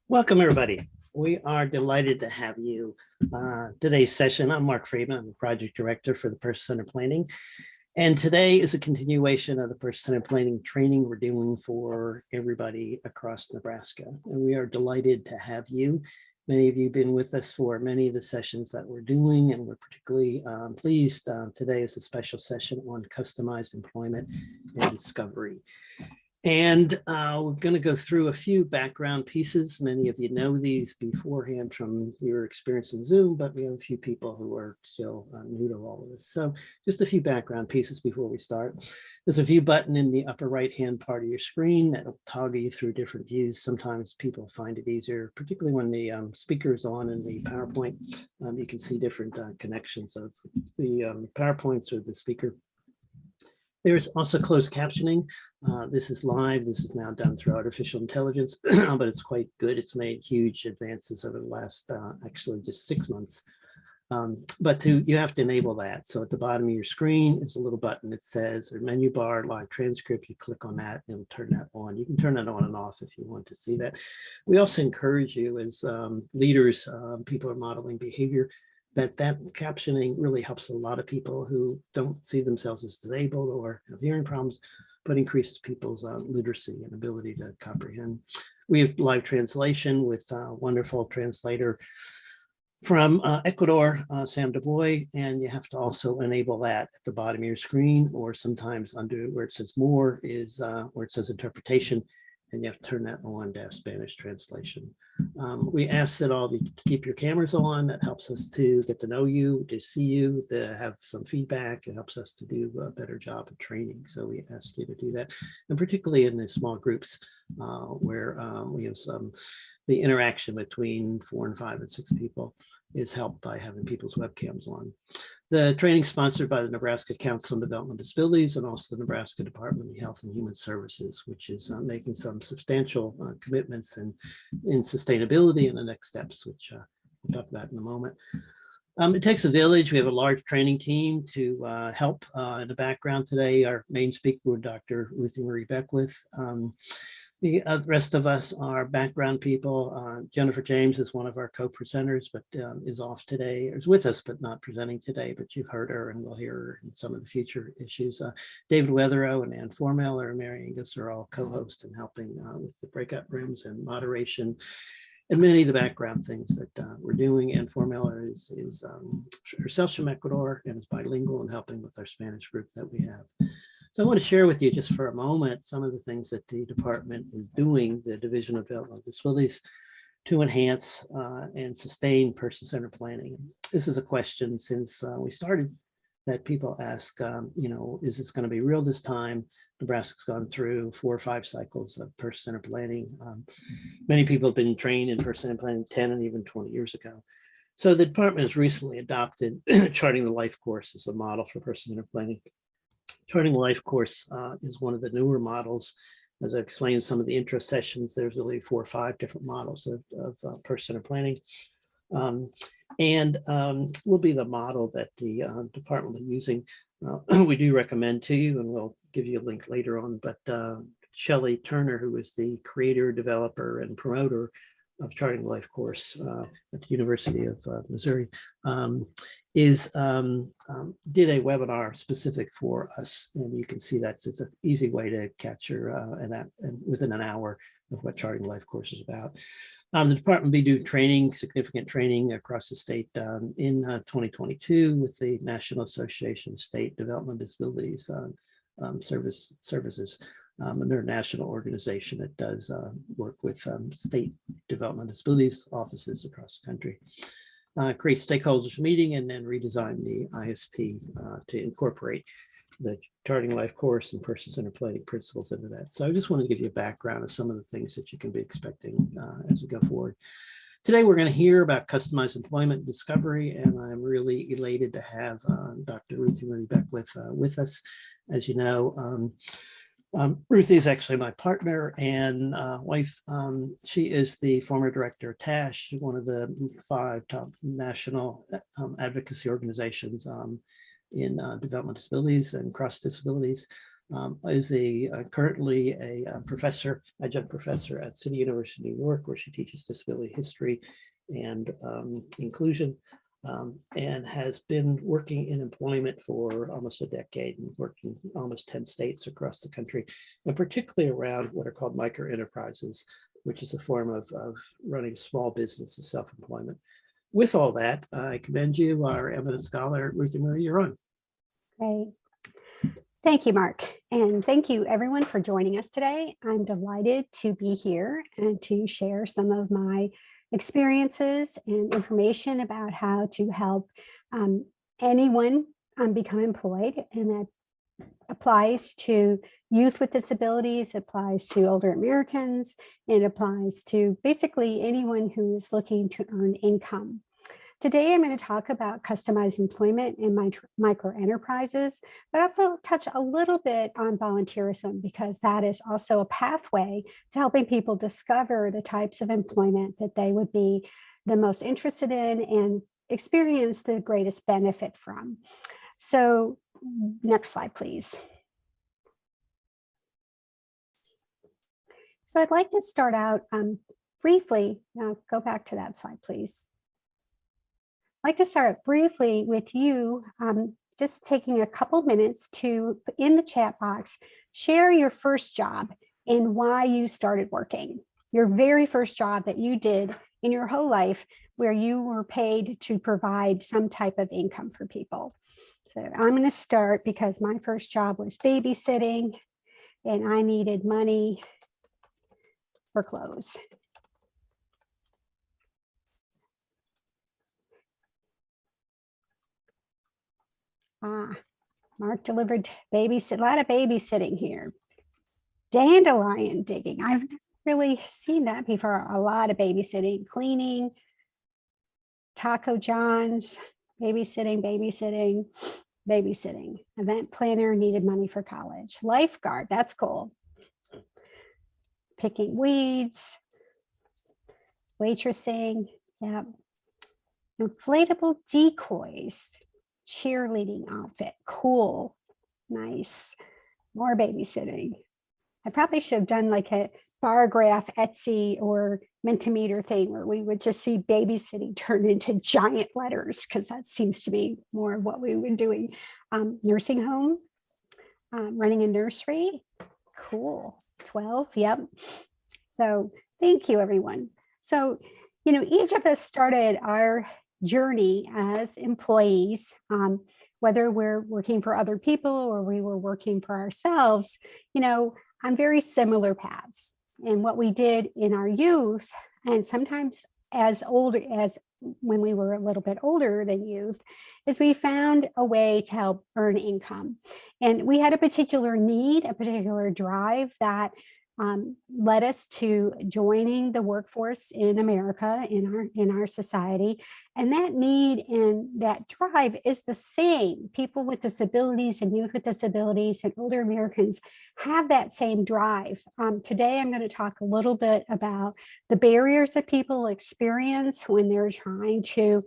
Welcome, everybody. We are delighted to have you. Today's session, I'm Mark Friedman. I'm the project director for the Person-Centered Planning. And today is a continuation of the Person-Centered Planning training we're doing for everybody across Nebraska. And we are delighted to have you. Many of you have been with us for many of the sessions that we're doing, and we're particularly pleased. Today is a special session on customized employment and discovery. And we're going to go through a few background pieces. Many of you know these beforehand from your experience in Zoom, but we have a few people who are still new to all of this. So just a few background pieces before we start. There's a view button in the upper right-hand part of your screen that'll toggle you through different views. Sometimes people find it easier, particularly when the speaker is on in the PowerPoint. You can see different connections of the PowerPoints or the speaker. There's also closed captioning. This is live. This is now done through artificial intelligence, but it's quite good. It's made huge advances over the last, actually just 6 months. But you have to enable that. So at the bottom of your screen is a little button that says, or menu bar, live transcript. You click on that and it'll turn that on. You can turn that on and off if you want to see that. We also encourage you as leaders, people are modeling behavior, that captioning really helps a lot of people who don't see themselves as disabled or have hearing problems, but increases people's literacy and ability to comprehend. We have live translation with a wonderful translator from Ecuador, Sam DuBois, and you have to also enable that at the bottom of your screen, or sometimes under where it says more is where it says interpretation, and you have to turn that on to have Spanish translation. We ask that all of you keep your cameras on. That helps us to get to know you, to see you, to have some feedback. It helps us to do a better job of training. So we ask you to do that. And particularly in the small groups where we have the interaction between 4 and 5 and 6 people is helped by having people's webcams on. The training is sponsored by the Nebraska Council on Developmental Disabilities and also the Nebraska Department of Health and Human Services, which is making some substantial commitments in sustainability and the next steps, which we'll talk about in a moment. It takes a village. We have a large training team to help in the background today. Our main speaker, Dr. Ruthie-Marie Beckwith. The rest of us are background people. Jennifer James is one of our co-presenters, but is off today, or is with us, but not presenting today, but you've heard her and we'll hear her in some of the future issues. David Weatherow and Ann Formell and Mary Angus are all co-hosts and helping with the breakout rooms and moderation and many of the background things that we're doing. Ann Formell is herself from Ecuador and is bilingual and helping with our Spanish group that we have. So I want to share with you just for a moment some of the things that the department is doing, the Division of Developmental Disabilities, to enhance and sustain person-centered planning. This is a question since we started that people ask, is this going to be real this time? Nebraska's gone through 4 or 5 cycles of person-centered planning. Many people have been trained in person-centered planning 10 and even 20 years ago. So the department has recently adopted Charting the Life course as a model for person-centered planning. Charting the Life course is one of the newer models. As I explained in some of the intro sessions, there's really 4 or 5 different models of person-centered planning. And will be the model that the department will be using. We do recommend to you, and we'll give you a link later on, but Shelley Turner, who is the creator, developer, and promoter of Charting the Life course at the University of Missouri, did a webinar specific for us, and you can see that's it's an easy way to capture and within an hour of what Charting the Life course is about. The department will be doing training, significant training across the state in 2022 with the National Association of State Developmental Disabilities Services. They're a national organization that does work with state developmental disabilities offices across the country. Create stakeholders meeting and then redesign the ISP to incorporate the Charting Life course and person-centered planning principles into that. So I just want to give you a background of some of the things that you can be expecting as we go forward. Today, we're going to hear about customized employment discovery, and I'm really elated to have Dr. Ruthie-Marie Beckwith with us. As you know, Ruthie is actually my partner and wife. She is the former director of TASH, one of the 5 top national advocacy organizations in developmental disabilities and cross disabilities. is currently a professor, adjunct professor at City University, New York, where she teaches disability history and inclusion, and has been working in employment for almost a decade and worked in almost 10 states across the country, and particularly around what are called micro enterprises, which is a form of running small business and self-employment. With all that, I commend you, our eminent scholar, Ruthie-Marie, you're on. Great. Thank you, Mark. And thank you everyone for joining us today. I'm delighted to be here and to share some of my experiences and information about how to help anyone become employed. And that applies to youth with disabilities, applies to older Americans, and applies to basically anyone who is looking to earn income. Today, I'm going to talk about customized employment in micro enterprises, but also touch a little bit on volunteerism, because that is also a pathway to helping people discover the types of employment that they would be the most interested in and experience the greatest benefit from. So next slide, please. So I'd like to start out briefly. Now go back to that slide, please. I'd like to start briefly with you, just taking a couple minutes to, in the chat box, share your first job and why you started working. Your very first job that you did in your whole life, where you were paid to provide some type of income for people. So I'm going to start because my first job was babysitting and I needed money for clothes. Mark delivered a lot of babysitting here. Dandelion digging. I've really seen that before. A lot of babysitting, cleaning, Taco John's, babysitting. Event planner, needed money for college. Lifeguard, that's cool. Picking weeds, waitressing, yeah. Inflatable decoys. Cheerleading outfit, cool, nice. More babysitting. I probably should have done like a bar graph Etsy or Mentimeter thing where we would just see babysitting turn into giant letters, because that seems to be more of what we were doing. Nursing home, running a nursery, cool, 12, yep. So thank you, everyone. So, you know, each of us started our journey as employees, whether we're working for other people or we were working for ourselves, you know, on very similar paths. And what we did in our youth, and sometimes as when we were a little bit older than youth, is we found a way to help earn income. And we had a particular need, a particular drive that led us to joining the workforce in America, in our society. And that need and that drive is the same. People with disabilities and youth with disabilities and older Americans have that same drive. Today, I'm going to talk a little bit about the barriers that people experience when they're trying to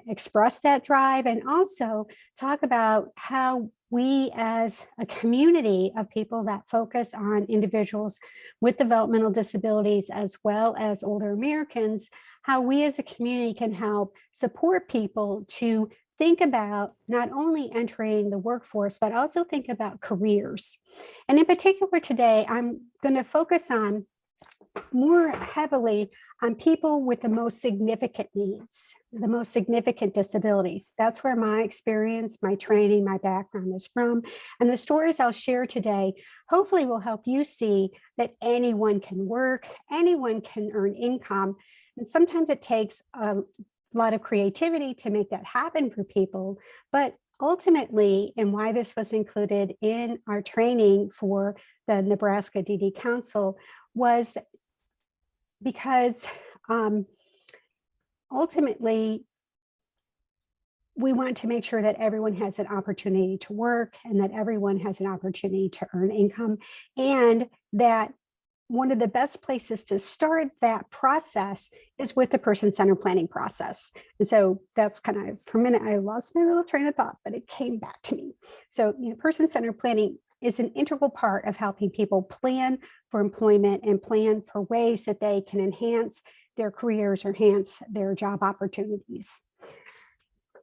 express that drive, and also talk about how we as a community of people that focus on individuals with developmental disabilities as well as older Americans, how we as a community can help support people to think about not only entering the workforce, but also think about careers. And in particular today, I'm going to focus on more heavily on people with the most significant needs, the most significant disabilities. That's where my experience, my training, my background is from. And the stories I'll share today hopefully will help you see that anyone can work, anyone can earn income. And sometimes it takes a lot of creativity to make that happen for people. But ultimately, and why this was included in our training for the Nebraska DD Council, was because ultimately, we want to make sure that everyone has an opportunity to work and that everyone has an opportunity to earn income, and that one of the best places to start that process is with the person-centered planning process. And so that's kind of, for a minute, I lost my little train of thought, but it came back to me. So, you know, person-centered planning is an integral part of helping people plan for employment and plan for ways that they can enhance their careers or enhance their job opportunities.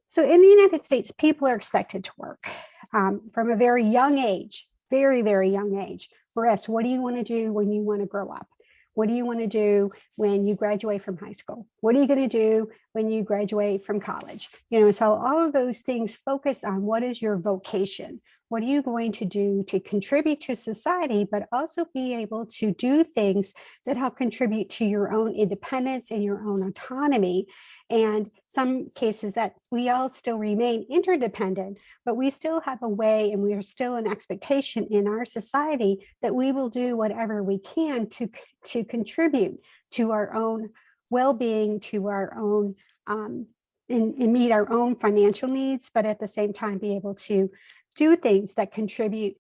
So in the United States, people are expected to work from a very young age, very, very young age. We're asked, what do you want to do when you want to grow up? What do you want to do when you graduate from high school? What are you going to do when you graduate from college? So all of those things focus on what is your vocation? What are you going to do to contribute to society, but also be able to do things that help contribute to your own independence and your own autonomy. And some cases that we all still remain interdependent, but we still have a way and we are still an expectation in our society that we will do whatever we can to contribute to our own well-being, to our own and meet our own financial needs, but at the same time be able to do things that contribute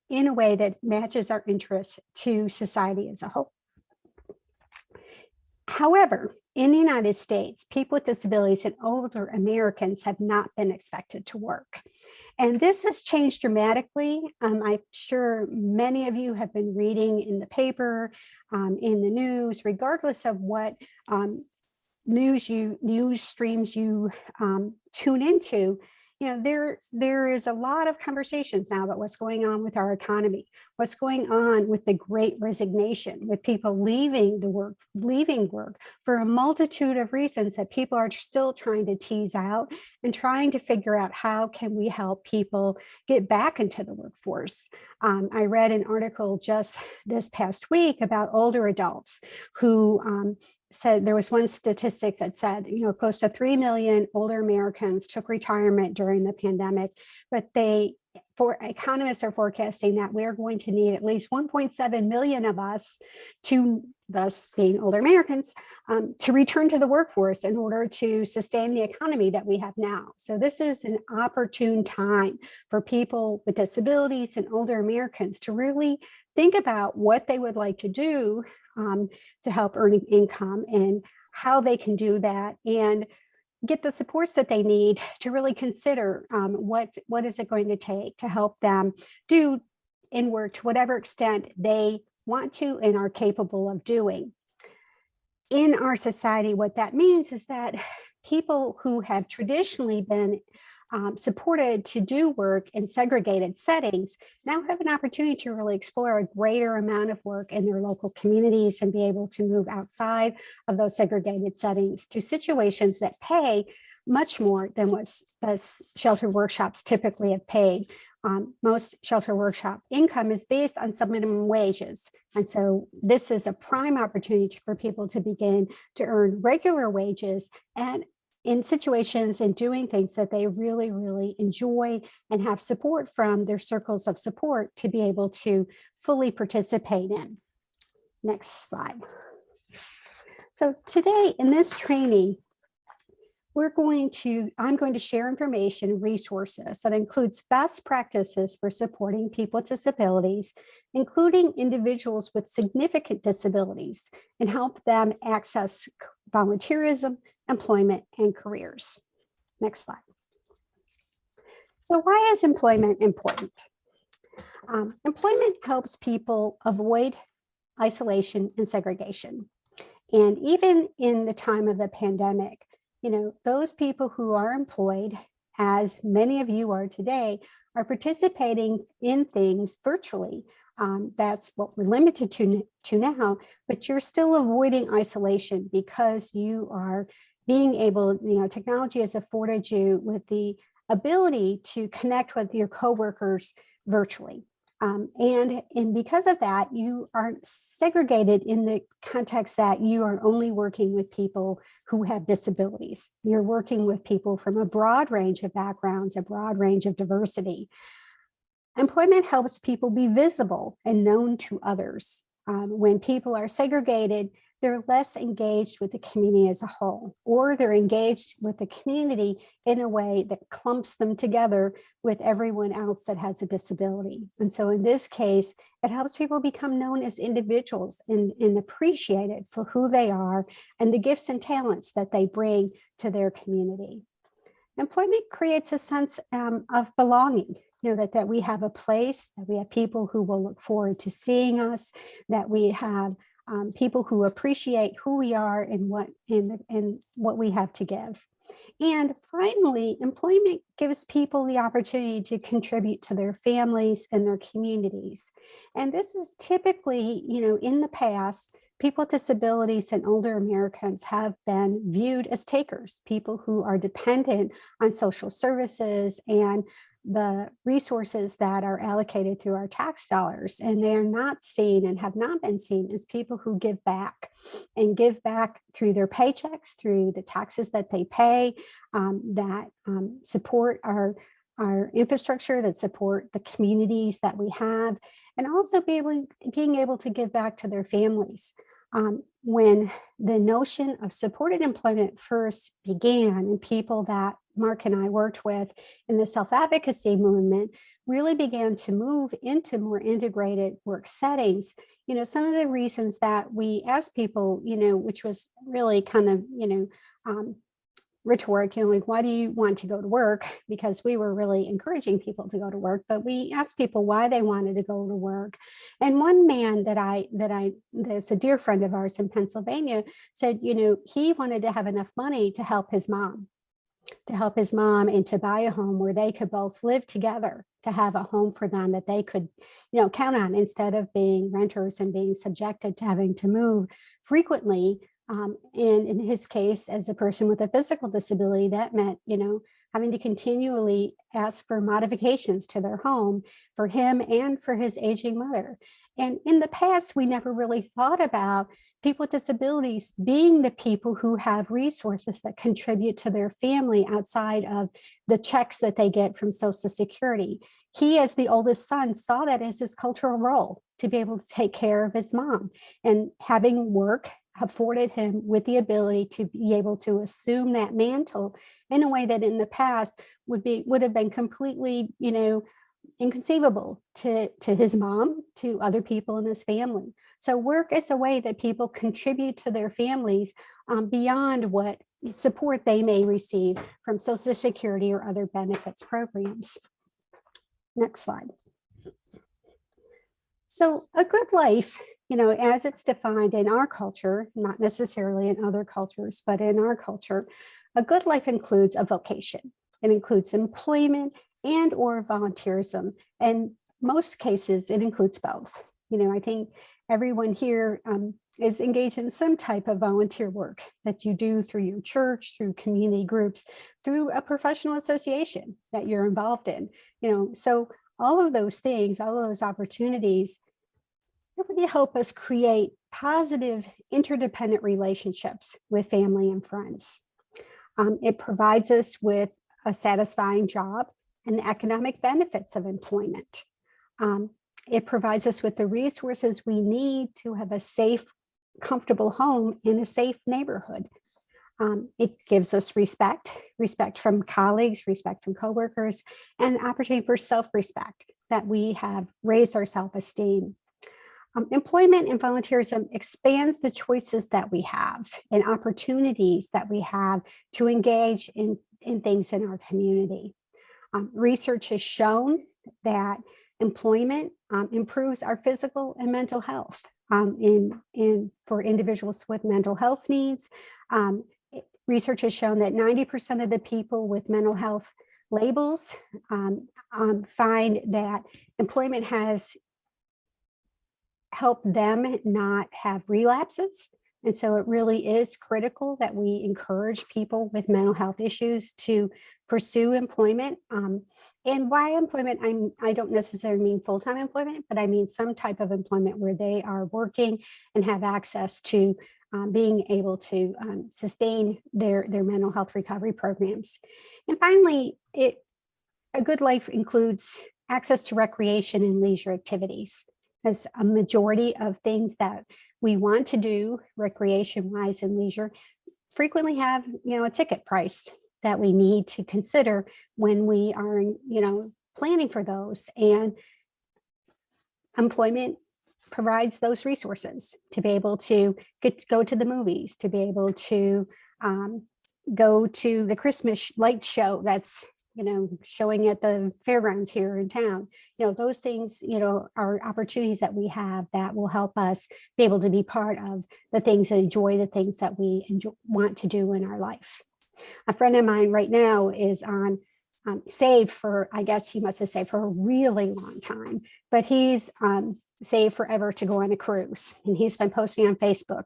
in a way that matches our interests to society as a whole. However, in the United States, people with disabilities and older Americans have not been expected to work. And this has changed dramatically. I'm sure many of you have been reading in the paper, in the news, regardless of what news streams you tune into. There is a lot of conversations now about what's going on with our economy, what's going on with the Great Resignation, with people leaving work for a multitude of reasons that people are still trying to tease out and trying to figure out how can we help people get back into the workforce. I read an article just this past week about older adults who said there was one statistic that said, close to 3 million older Americans took retirement during the pandemic, but economists are forecasting that we're going to need at least 1.7 million of us, thus being older Americans, to return to the workforce in order to sustain the economy that we have now. So this is an opportune time for people with disabilities and older Americans to really think about what they would like to do to help earn income and how they can do that and get the supports that they need to really consider what is it going to take to help them do and work to whatever extent they want to and are capable of doing. In our society, what that means is that people who have traditionally been supported to do work in segregated settings now have an opportunity to really explore a greater amount of work in their local communities and be able to move outside of those segregated settings to situations that pay much more than what shelter workshops typically have paid. Most shelter workshop income is based on sub-minimum wages. And so this is a prime opportunity for people to begin to earn regular wages and in situations and doing things that they really, really enjoy and have support from their circles of support to be able to fully participate in. Next slide. So today in this training, I'm going to share information and resources that includes best practices for supporting people with disabilities, including individuals with significant disabilities, and help them access volunteerism, employment, and careers. Next slide. So why is employment important? Employment helps people avoid isolation and segregation. And even in the time of the pandemic, those people who are employed, as many of you are today, are participating in things virtually. That's what we're limited to now, but you're still avoiding isolation because you are being able, technology has afforded you with the ability to connect with your coworkers virtually. And because of that, you aren't segregated in the context that you are only working with people who have disabilities. You're working with people from a broad range of backgrounds, a broad range of diversity. Employment helps people be visible and known to others. When people are segregated, they're less engaged with the community as a whole, or they're engaged with the community in a way that clumps them together with everyone else that has a disability. And so in this case, it helps people become known as individuals and appreciated for who they are and the gifts and talents that they bring to their community. Employment creates a sense of belonging. that we have a place, that we have people who will look forward to seeing us, that we have people who appreciate who we are and what we have to give. And finally, employment gives people the opportunity to contribute to their families and their communities. And this is typically, in the past, people with disabilities and older Americans have been viewed as takers, people who are dependent on social services and the resources that are allocated through our tax dollars. And they are not seen and have not been seen as people who give back through their paychecks, through the taxes that they pay, that support our infrastructure, that support the communities that we have, and also being able to give back to their families. When the notion of supported employment first began, and people that Mark and I worked with in the self-advocacy movement really began to move into more integrated work settings, some of the reasons that we asked people, which was really kind of, rhetoric, like, why do you want to go to work? Because we were really encouraging people to go to work, but we asked people why they wanted to go to work. And one man that's a dear friend of ours in Pennsylvania said, he wanted to have enough money to help his mom and to buy a home where they could both live together, to have a home for them that they could, count on, instead of being renters and being subjected to having to move frequently. And in his case, as a person with a physical disability, that meant, having to continually ask for modifications to their home for him and for his aging mother. And in the past, we never really thought about people with disabilities being the people who have resources that contribute to their family outside of the checks that they get from Social Security. He, as the oldest son, saw that as his cultural role to be able to take care of his mom, and having work afforded him with the ability to be able to assume that mantle in a way that in the past would have been completely, inconceivable to his mom, to other people in his family. So work is a way that people contribute to their families beyond what support they may receive from Social Security or other benefits programs. Next slide. So a good life, as it's defined in our culture, not necessarily in other cultures, but in our culture, a good life includes a vocation. It includes employment and or volunteerism. And most cases, it includes both. I think everyone here is engaged in some type of volunteer work that you do through your church, through community groups, through a professional association that you're involved in. So all of those things, all of those opportunities really help us create positive interdependent relationships with family and friends. It provides us with a satisfying job and the economic benefits of employment. It provides us with the resources we need to have a safe, comfortable home in a safe neighborhood. It gives us respect from colleagues, respect from coworkers, and opportunity for self-respect, that we have raised our self-esteem. Employment and volunteerism expands the choices that we have and opportunities that we have to engage in things in our community. Research has shown that employment improves our physical and mental health for individuals with mental health needs. Research has shown that 90% of the people with mental health labels find that employment has helped them not have relapses. And so it really is critical that we encourage people with mental health issues to pursue employment. And by employment, I don't necessarily mean full-time employment, but I mean some type of employment where they are working and have access to being able to sustain their mental health recovery programs. And finally, a good life includes access to recreation and leisure activities, as a majority of things that we want to do recreation-wise and leisure frequently have, a ticket price that we need to consider when we are, planning for those. And employment provides those resources to be able to go to the movies, to be able to go to the Christmas light show that's showing at the fairgrounds here in town. Those things, are opportunities that we have that will help us be able to be part of the things and enjoy the things that we want to do in our life. A friend of mine right now is on saved for, I guess he must have saved for a really long time, but he's saved forever to go on a cruise. And he's been posting on Facebook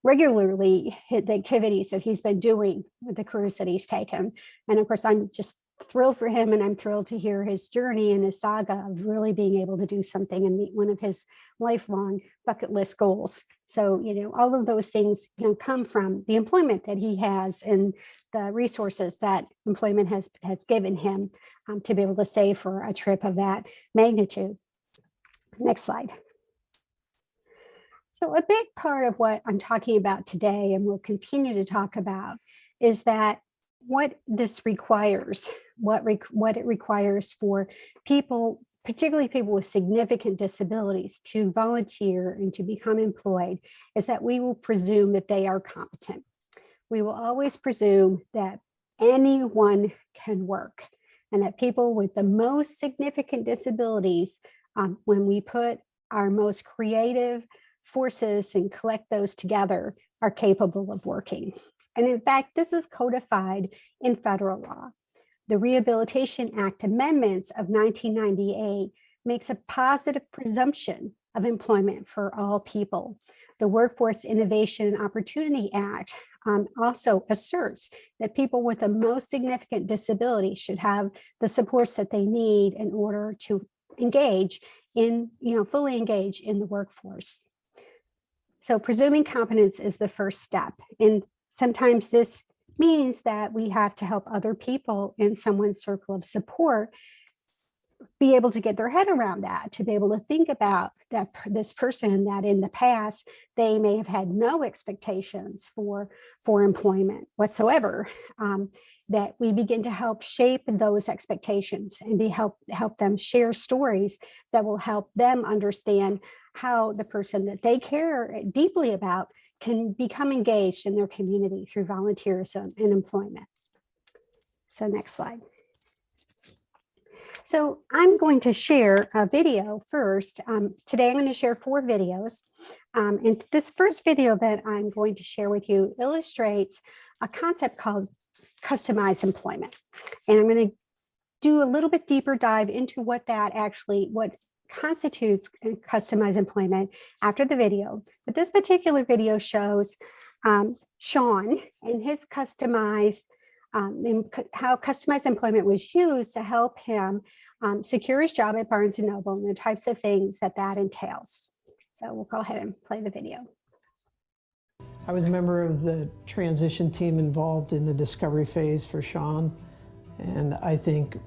regularly the activities that he's been doing with the cruise that he's taken. And of course, I'm just thrilled for him, and I'm thrilled to hear his journey and his saga of really being able to do something and meet one of his lifelong bucket list goals. So, all of those things, come from the employment that he has and the resources that employment has given him to be able to save for a trip of that magnitude. Next slide. So a big part of what I'm talking about today, and we'll continue to talk about, is that what this requires, what it requires for people, particularly people with significant disabilities, to volunteer and to become employed, is that we will presume that they are competent. We will always presume that anyone can work, and that people with the most significant disabilities, when we put our most creative forces and collect those together, are capable of working. And in fact, this is codified in federal law. The Rehabilitation Act amendments of 1998 makes a positive presumption of employment for all people. The Workforce Innovation and Opportunity Act also asserts that people with the most significant disability should have the supports that they need in order to engage in, fully engage in the workforce. So presuming competence is the first step. And sometimes this means that we have to help other people in someone's circle of support be able to get their head around that, to be able to think about that this person that in the past they may have had no expectations for employment whatsoever, that we begin to help shape those expectations and help them share stories that will help them understand how the person that they care deeply about can become engaged in their community through volunteerism and employment. So next slide. So I'm going to share a video first. Today I'm going to share 4 videos. And this first video that I'm going to share with you illustrates a concept called customized employment. And I'm going to do a little bit deeper dive into what constitutes customized employment after the video. But this particular video shows Sean and his customized how customized employment was used to help him secure his job at Barnes & Noble and the types of things that entails. So we'll go ahead and play the video. I was a member of the transition team involved in the discovery phase for Sean. And I think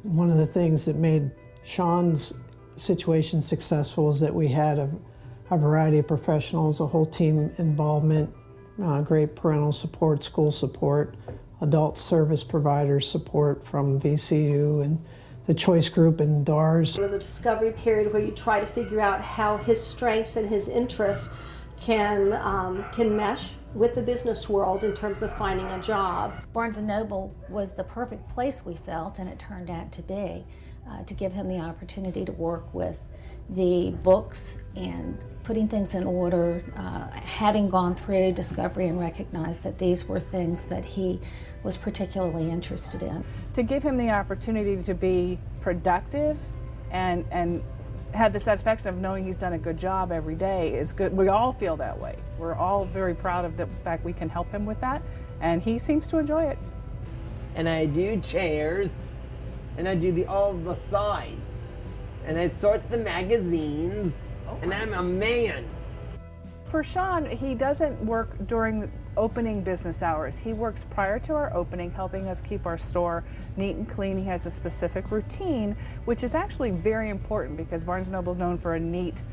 one of the things that made Sean's situation successful is that we had a variety of professionals, a whole team involvement, great parental support, school support, adult service providers support from VCU and the choice group and DARS. It was a discovery period where you try to figure out how his strengths and his interests can mesh with the business world in terms of finding a job. Barnes & Noble was the perfect place, we felt, and it turned out to be, to give him the opportunity to work with the books and putting things in order, having gone through discovery and recognized that these were things that he was particularly interested in. To give him the opportunity to be productive and have the satisfaction of knowing he's done a good job every day is good. We all feel that way. We're all very proud of the fact we can help him with that, and he seems to enjoy it. And I do chairs, and I do all the sides, and I sort the magazines, and I'm a man. For Sean, he doesn't work during opening business hours. He works prior to our opening, helping us keep our store neat and clean. He has a specific routine, which is actually very important because Barnes & Noble is known for a neat,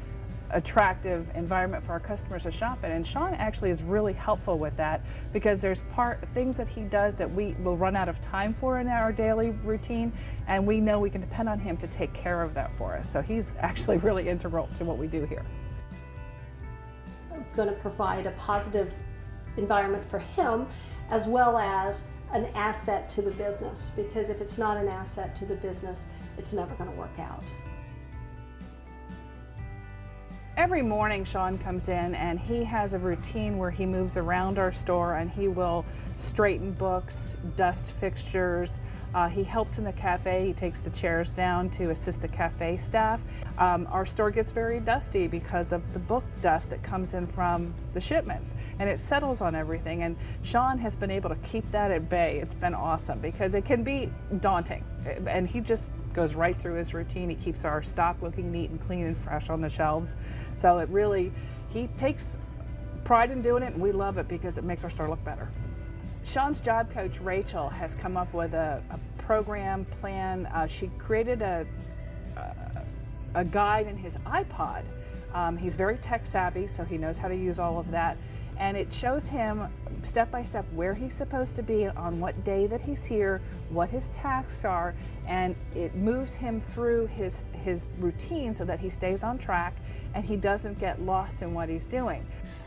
attractive environment for our customers to shop in. And Sean actually is really helpful with that because there's things that he does that we will run out of time for in our daily routine, and we know we can depend on him to take care of that for us. So he's actually really integral to what we do here. Going to provide a positive environment for him, as well as an asset to the business, because if it's not an asset to the business, it's never going to work out. Every morning Sean comes in and he has a routine where he moves around our store and he will straighten books, dust fixtures. He helps in the cafe. He takes the chairs down to assist the cafe staff. Our store gets very dusty because of the book dust that comes in from the shipments, and it settles on everything. And Sean has been able to keep that at bay. It's been awesome because it can be daunting. And he just goes right through his routine. He keeps our stock looking neat and clean and fresh on the shelves. So it really, he takes pride in doing it, and we love it because it makes our store look better. Sean's job coach, Rachel, has come up with a program plan. She created a guide in his iPod. He's very tech savvy, so he knows how to use all of that. And it shows him step by step where he's supposed to be on what day that he's here, what his tasks are, and it moves him through his routine so that he stays on track and he doesn't get lost in what he's doing.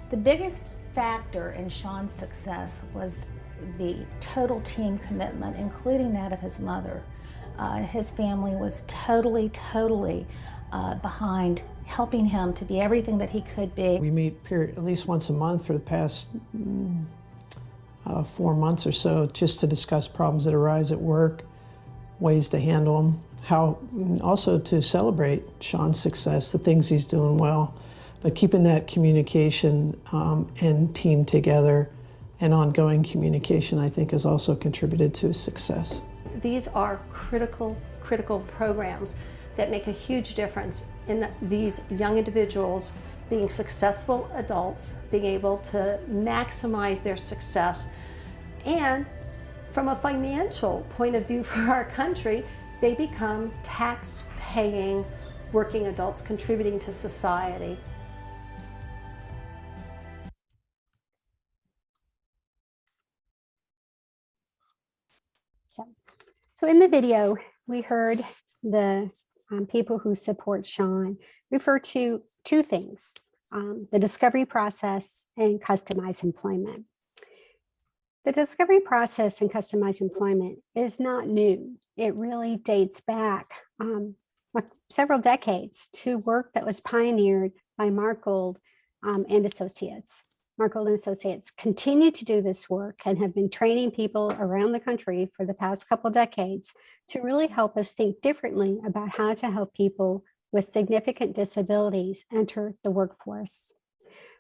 The biggest factor in Sean's success was the total team commitment, including that of his mother. His family was totally behind helping him to be everything that he could be. We meet at least once a month for the past 4 months or so, just to discuss problems that arise at work, ways to handle them, how also to celebrate Sean's success, the things he's doing well, but keeping that communication and team together and ongoing communication, I think, has also contributed to his success. These are critical programs that make a huge difference in these young individuals being successful adults, being able to maximize their success. And from a financial point of view for our country, they become tax-paying working adults contributing to society. So in the video, we heard the people who support Sean refer to two things, the discovery process and customized employment. The discovery process and customized employment is not new. It really dates back several decades to work that was pioneered by Mark Gold and Associates. Mark Gold and Associates continue to do this work and have been training people around the country for the past couple decades to really help us think differently about how to help people with significant disabilities enter the workforce.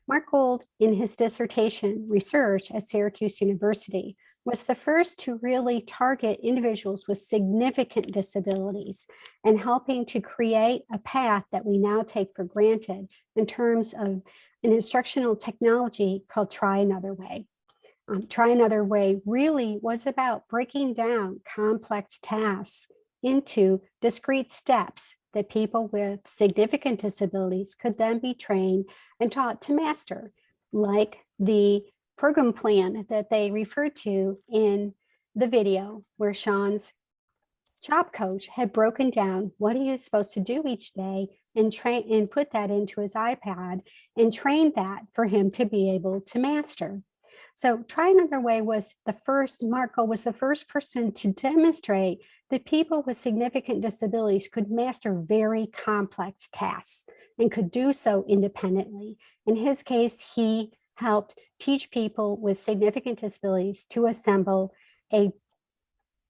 Mark Gold, in his dissertation research at Syracuse University, was the first to really target individuals with significant disabilities and helping to create a path that we now take for granted in terms of an instructional technology called Try Another Way. Try Another Way really was about breaking down complex tasks into discrete steps that people with significant disabilities could then be trained and taught to master, like the program plan that they referred to in the video where Sean's job coach had broken down what he is supposed to do each day and train and put that into his iPad and trained that for him to be able to master. So Try Another Way was the first, Marco was the first person to demonstrate that people with significant disabilities could master very complex tasks and could do so independently. In his case, he helped teach people with significant disabilities to assemble a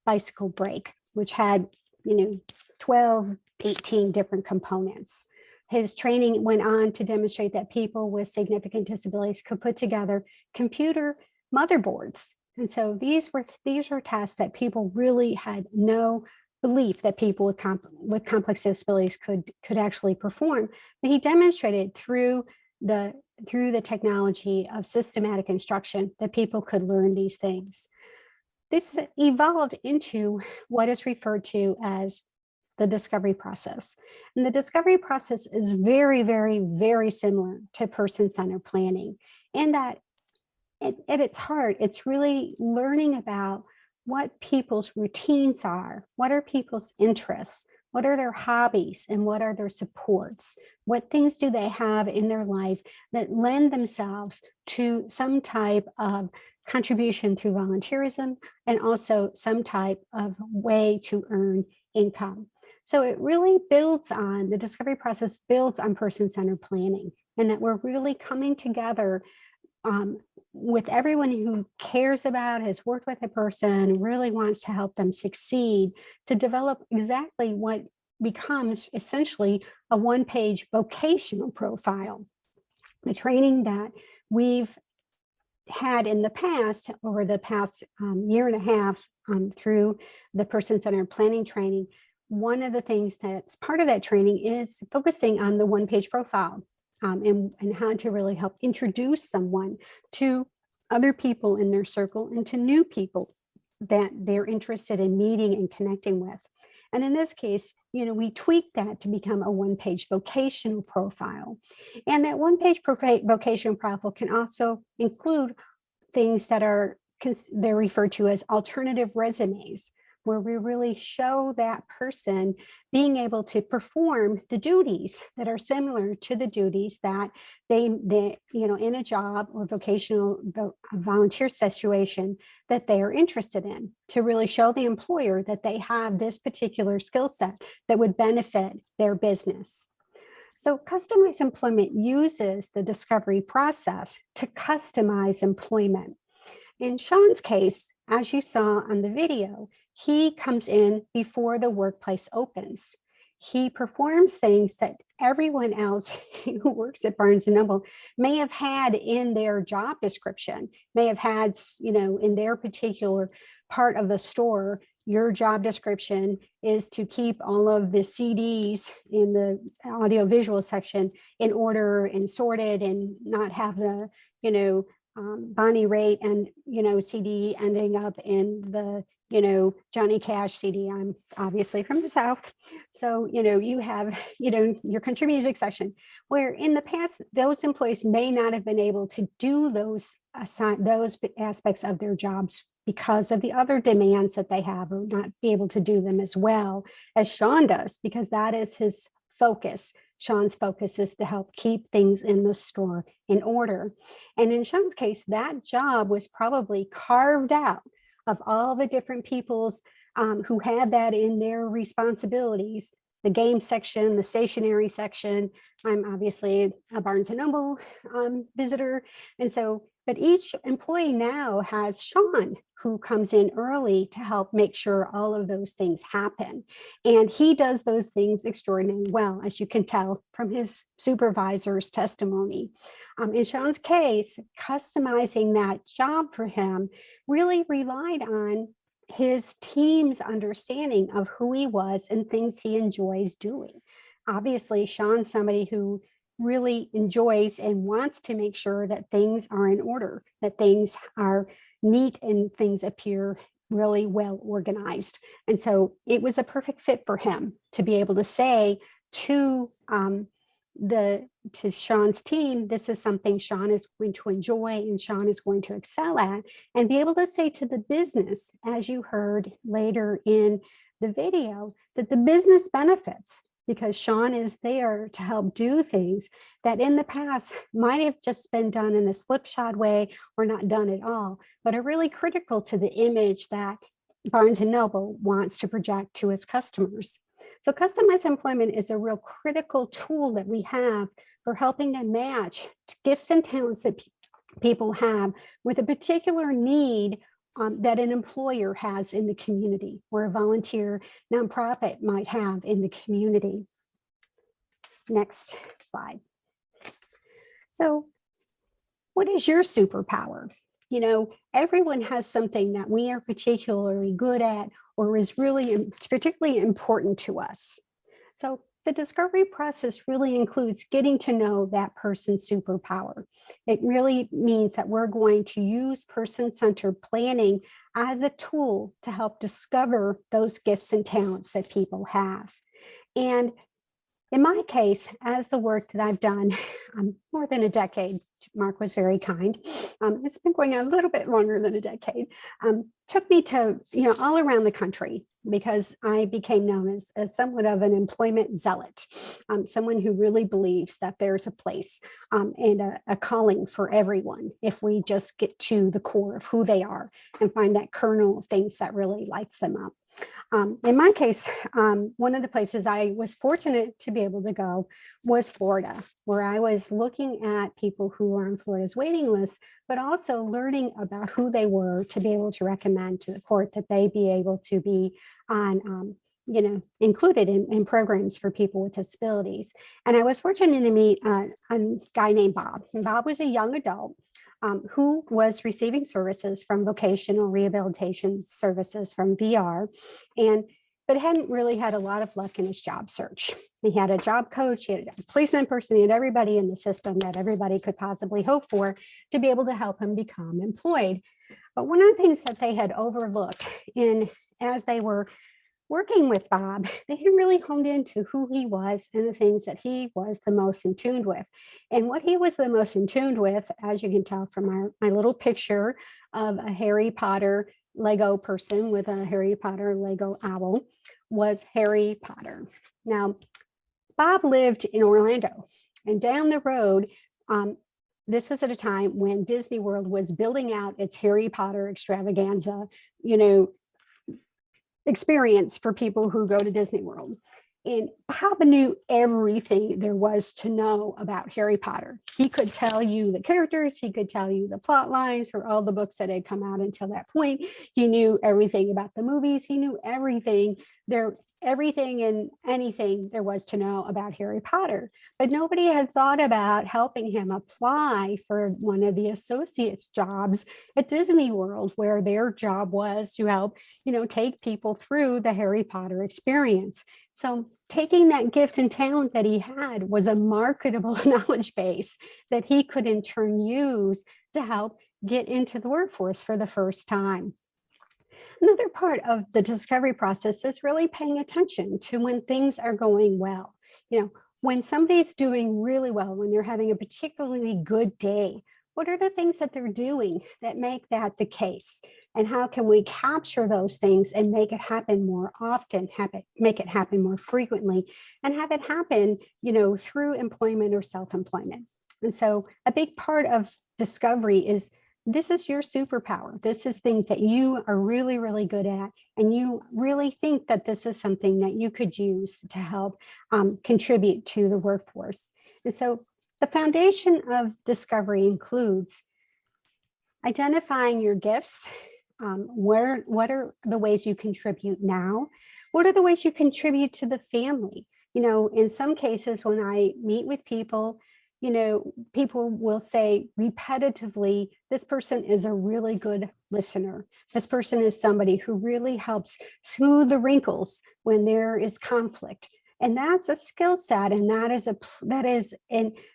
bicycle brake, which had 12, 18 different components. His training went on to demonstrate that people with significant disabilities could put together computer motherboards. And so these were tasks that people really had no belief that people with complex disabilities could actually perform. But he demonstrated through the technology of systematic instruction that people could learn these things. This evolved into what is referred to as the discovery process. And the discovery process is very, very, very similar to person-centered planning. And that at its heart, it's really learning about what people's routines are, what are people's interests, What are their hobbies and what are their supports? What things do they have in their life that lend themselves to some type of contribution through volunteerism and also some type of way to earn income? So it really builds on, the discovery process builds on person-centered planning, and that we're really coming together with everyone who cares about, has worked with a person, really wants to help them succeed, to develop exactly what becomes essentially a one-page vocational profile. The training that we've had in the past, over the past year and a half, through the person-centered planning training, one of the things that's part of that training is focusing on the one-page profile, and how to really help introduce someone to other people in their circle and to new people that they're interested in meeting and connecting with. And in this case, we tweak that to become a one-page vocational profile. And that one-page vocational profile can also include things that they're referred to as alternative resumes, where we really show that person being able to perform the duties that are similar to the duties that they in a job or vocational volunteer situation that they are interested in, to really show the employer that they have this particular skill set that would benefit their business. So customized employment uses the discovery process to customize employment. In Sean's case, as you saw on the video, he comes in before the workplace opens. He performs things that everyone else who works at Barnes & Noble may have had in their job description, may have had, in their particular part of the store. Your job description is to keep all of the CDs in the audiovisual section in order and sorted, and not have the, Bonnie Raitt and, CD ending up in the, Johnny Cash CD. I'm obviously from the South. So, you have, your country music section, where in the past, those employees may not have been able to do those aspects of their jobs because of the other demands that they have, or not be able to do them as well as Sean does, because that is his focus. Sean's focus is to help keep things in the store in order. And in Sean's case, that job was probably carved out of all the different peoples who had that in their responsibilities. The game section, the stationery section. I'm obviously a Barnes & Noble visitor. And so, but each employee now has Sean, who comes in early to help make sure all of those things happen. And he does those things extraordinarily well, as you can tell from his supervisor's testimony. In Sean's case, customizing that job for him really relied on his team's understanding of who he was and things he enjoys doing. Obviously, Sean's somebody who really enjoys and wants to make sure that things are in order, that things are neat and things appear really well organized. And so it was a perfect fit for him to be able to say to Sean's team, this is something Sean is going to enjoy and Sean is going to excel at, and be able to say to the business, as you heard later in the video, that the business benefits because Sean is there to help do things that in the past might have just been done in a slipshod way or not done at all, but are really critical to the image that Barnes & Noble wants to project to its customers. So customized employment is a real critical tool that we have for helping to match gifts and talents that people have with a particular need that an employer has in the community, or a volunteer nonprofit might have in the community. Next slide. So what is your superpower? Everyone has something that we are particularly good at or is really particularly important to us. So the discovery process really includes getting to know that person's superpower. It really means that we're going to use person-centered planning as a tool to help discover those gifts and talents that people have. And in my case, as the work that I've done more than a decade, Mark was very kind. It's been going on a little bit longer than a decade. Took me to, all around the country because I became known as somewhat of an employment zealot, someone who really believes that there's a place and a calling for everyone if we just get to the core of who they are and find that kernel of things that really lights them up. In my case, one of the places I was fortunate to be able to go was Florida, where I was looking at people who were on Florida's waiting list, but also learning about who they were to be able to recommend to the court that they be able to be on, included in programs for people with disabilities. And I was fortunate to meet a guy named Bob. And Bob was a young adult who was receiving services from vocational rehabilitation services from VR, but hadn't really had a lot of luck in his job search. He had a job coach, he had a policeman person, he had everybody in the system that everybody could possibly hope for to be able to help him become employed. But one of the things that they had overlooked as they were working with Bob, they had really honed into who he was and the things that he was the most in tune with. And what he was the most in tune with, as you can tell from my little picture of a Harry Potter Lego person with a Harry Potter Lego owl, was Harry Potter. Now, Bob lived in Orlando, and down the road, this was at a time when Disney World was building out its Harry Potter extravaganza, experience for people who go to Disney World. And Bob knew everything there was to know about Harry Potter. He could tell you the characters, he could tell you the plot lines for all the books that had come out until that point. He knew everything about the movies. He knew everything and anything there was to know about Harry Potter. But nobody had thought about helping him apply for one of the associate's jobs at Disney World, where their job was to help, take people through the Harry Potter experience. So taking that gift and talent that he had was a marketable knowledge base that he could in turn use to help get into the workforce for the first time. Another part of the discovery process is really paying attention to when things are going well. When somebody's doing really well, when they're having a particularly good day, what are the things that they're doing that make that the case? And how can we capture those things and make it happen more often, make it happen more frequently, and have it happen, through employment or self-employment? And so a big part of discovery is this is your superpower. This is things that you are really, really good at. And you really think that this is something that you could use to help contribute to the workforce. And so the foundation of discovery includes identifying your gifts. What are the ways you contribute now? What are the ways you contribute to the family? In some cases, when I meet with people, people will say repetitively, this person is a really good listener. This person is somebody who really helps smooth the wrinkles when there is conflict. And that's a skill set, and that is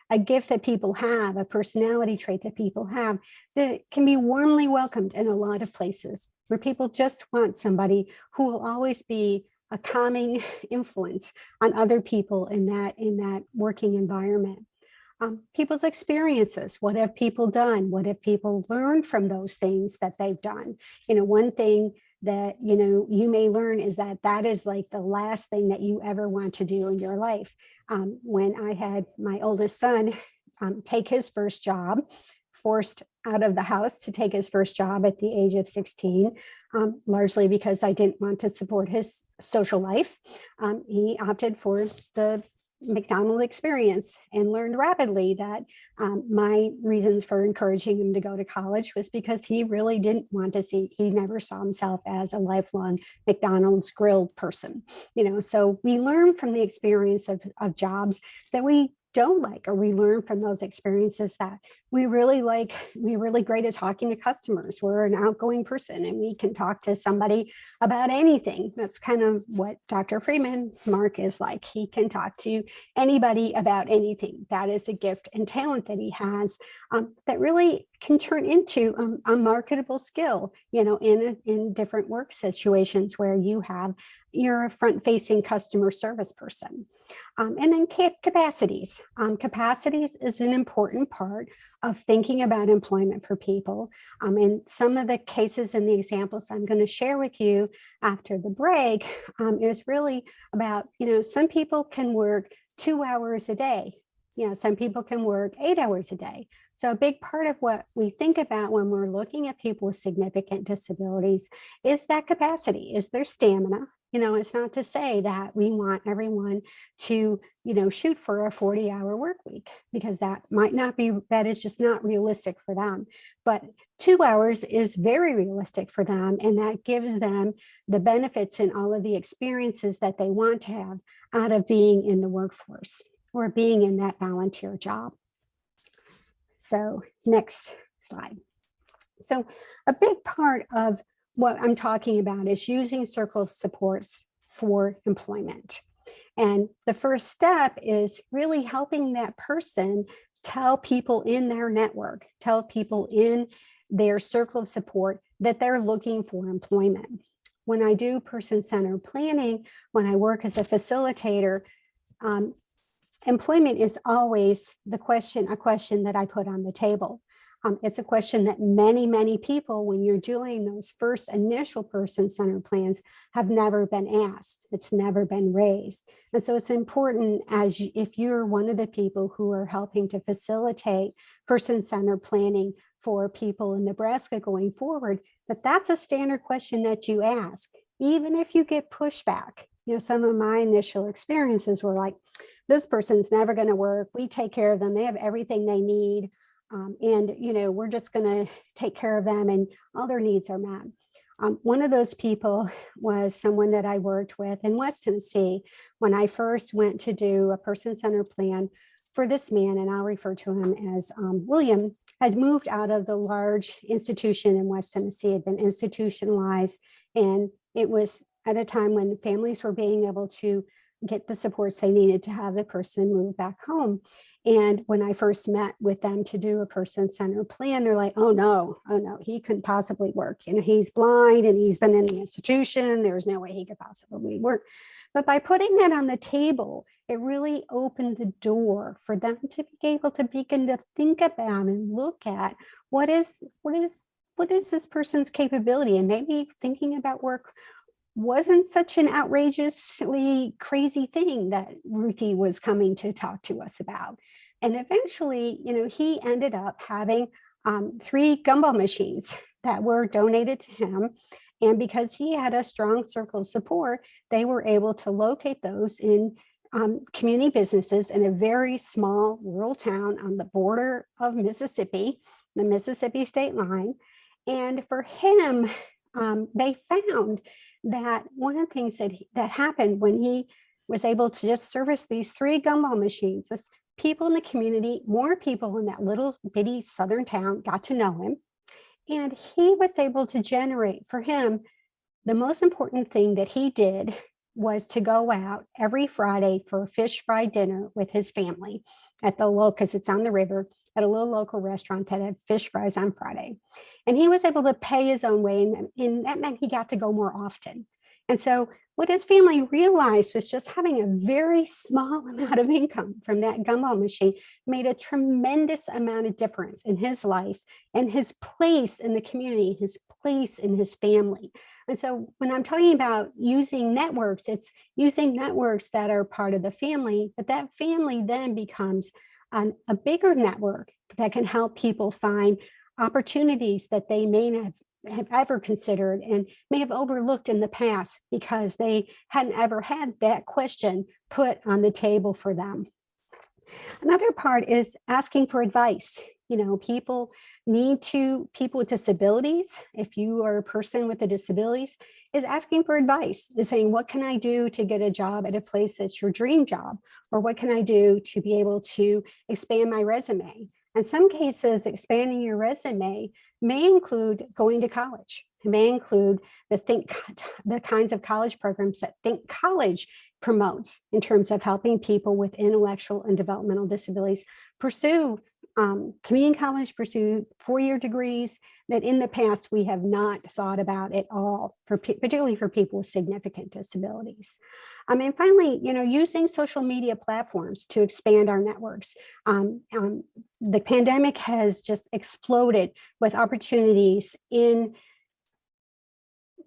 a gift that people have, a personality trait that people have that can be warmly welcomed in a lot of places where people just want somebody who will always be a calming influence on other people in that working environment. People's experiences. What have people done? What have people learned from those things that they've done? One thing that, you may learn is that is like the last thing that you ever want to do in your life. When I had my oldest son take his first job, forced out of the house to take his first job at the age of 16, largely because I didn't want to support his social life. He opted for the McDonald's experience and learned rapidly that my reasons for encouraging him to go to college was because he really didn't want to he never saw himself as a lifelong McDonald's grilled person. So we learn from the experience of jobs that we don't like, or we learn from those experiences that we really like. We're really great at talking to customers. We're an outgoing person and we can talk to somebody about anything. That's kind of what Dr. Freeman, Mark, is like. He can talk to anybody about anything. That is a gift and talent that he has that really can turn into a marketable skill, in different work situations where you're a front-facing customer service person. And then capacities. Capacities is an important part of thinking about employment for people. And some of the cases and the examples I'm going to share with you after the break is really about, some people can work 2 hours a day. Some people can work 8 hours a day. So a big part of what we think about when we're looking at people with significant disabilities is that capacity, is their stamina. It's not to say that we want everyone to, shoot for a 40-hour work week, because that is just not realistic for them. But 2 hours is very realistic for them, and that gives them the benefits and all of the experiences that they want to have out of being in the workforce or being in that volunteer job. So next slide. So a big part of what I'm talking about is using circle supports for employment. And the first step is really helping that person tell people in their network, tell people in their circle of support that they're looking for employment. When I do person-centered planning, when I work as a facilitator, employment is always a question that I put on the table. It's a question that many people, when you're doing those first initial person-centered plans, have never been asked. It's never been raised. And so it's important, if you're one of the people who are helping to facilitate person-centered planning for people in Nebraska going forward, that's a standard question that you ask, even if you get pushback. Some of my initial experiences were like, this person's never going to work. We take care of them. They have everything they need. And we're just going to take care of them and all their needs are met. One of those people was someone that I worked with in West Tennessee when I first went to do a person-centered plan for this man, and I'll refer to him as William, had moved out of the large institution in West Tennessee, had been institutionalized, and it was at a time when families were being able to get the supports they needed to have the person move back home. And when I first met with them to do a person-centered plan, they're like, oh no, he couldn't possibly work. He's blind and he's been in the institution. There's no way he could possibly work. But by putting that on the table, it really opened the door for them to be able to begin to think about and look at what is this person's capability, and maybe thinking about work wasn't such an outrageously crazy thing that Ruthie was coming to talk to us about. And eventually, he ended up having 3 gumball machines that were donated to him. And because he had a strong circle of support, they were able to locate those in community businesses in a very small rural town on the border of Mississippi, the Mississippi state line. And for him, they found that one of the things that happened when he was able to just service these 3 gumball machines, this people in the community, more people in that little bitty southern town got to know him. And he was able to generate for him, the most important thing that he did was to go out every Friday for a fish fry dinner with his family at the local, because it's on the river, at a little local restaurant that had fish fries on Friday. And he was able to pay his own way, and that meant he got to go more often. And so what his family realized was just having a very small amount of income from that gumball machine made a tremendous amount of difference in his life and his place in the community, his place in his family. And so when I'm talking about using networks, it's using networks that are part of the family, but that family then becomes a bigger network that can help people find opportunities that they may not have ever considered and may have overlooked in the past because they hadn't ever had that question put on the table for them. Another part is asking for advice. People with disabilities, if you are a person with a disabilities, is asking for advice, is saying, what can I do to get a job at a place that's your dream job? Or what can I do to be able to expand my resume? In some cases, expanding your resume may include going to college. It may include the kinds of college programs that Think College promotes in terms of helping people with intellectual and developmental disabilities pursue community college, pursue four-year degrees that in the past we have not thought about at all, particularly for people with significant disabilities. And finally, using social media platforms to expand our networks. The pandemic has just exploded with opportunities in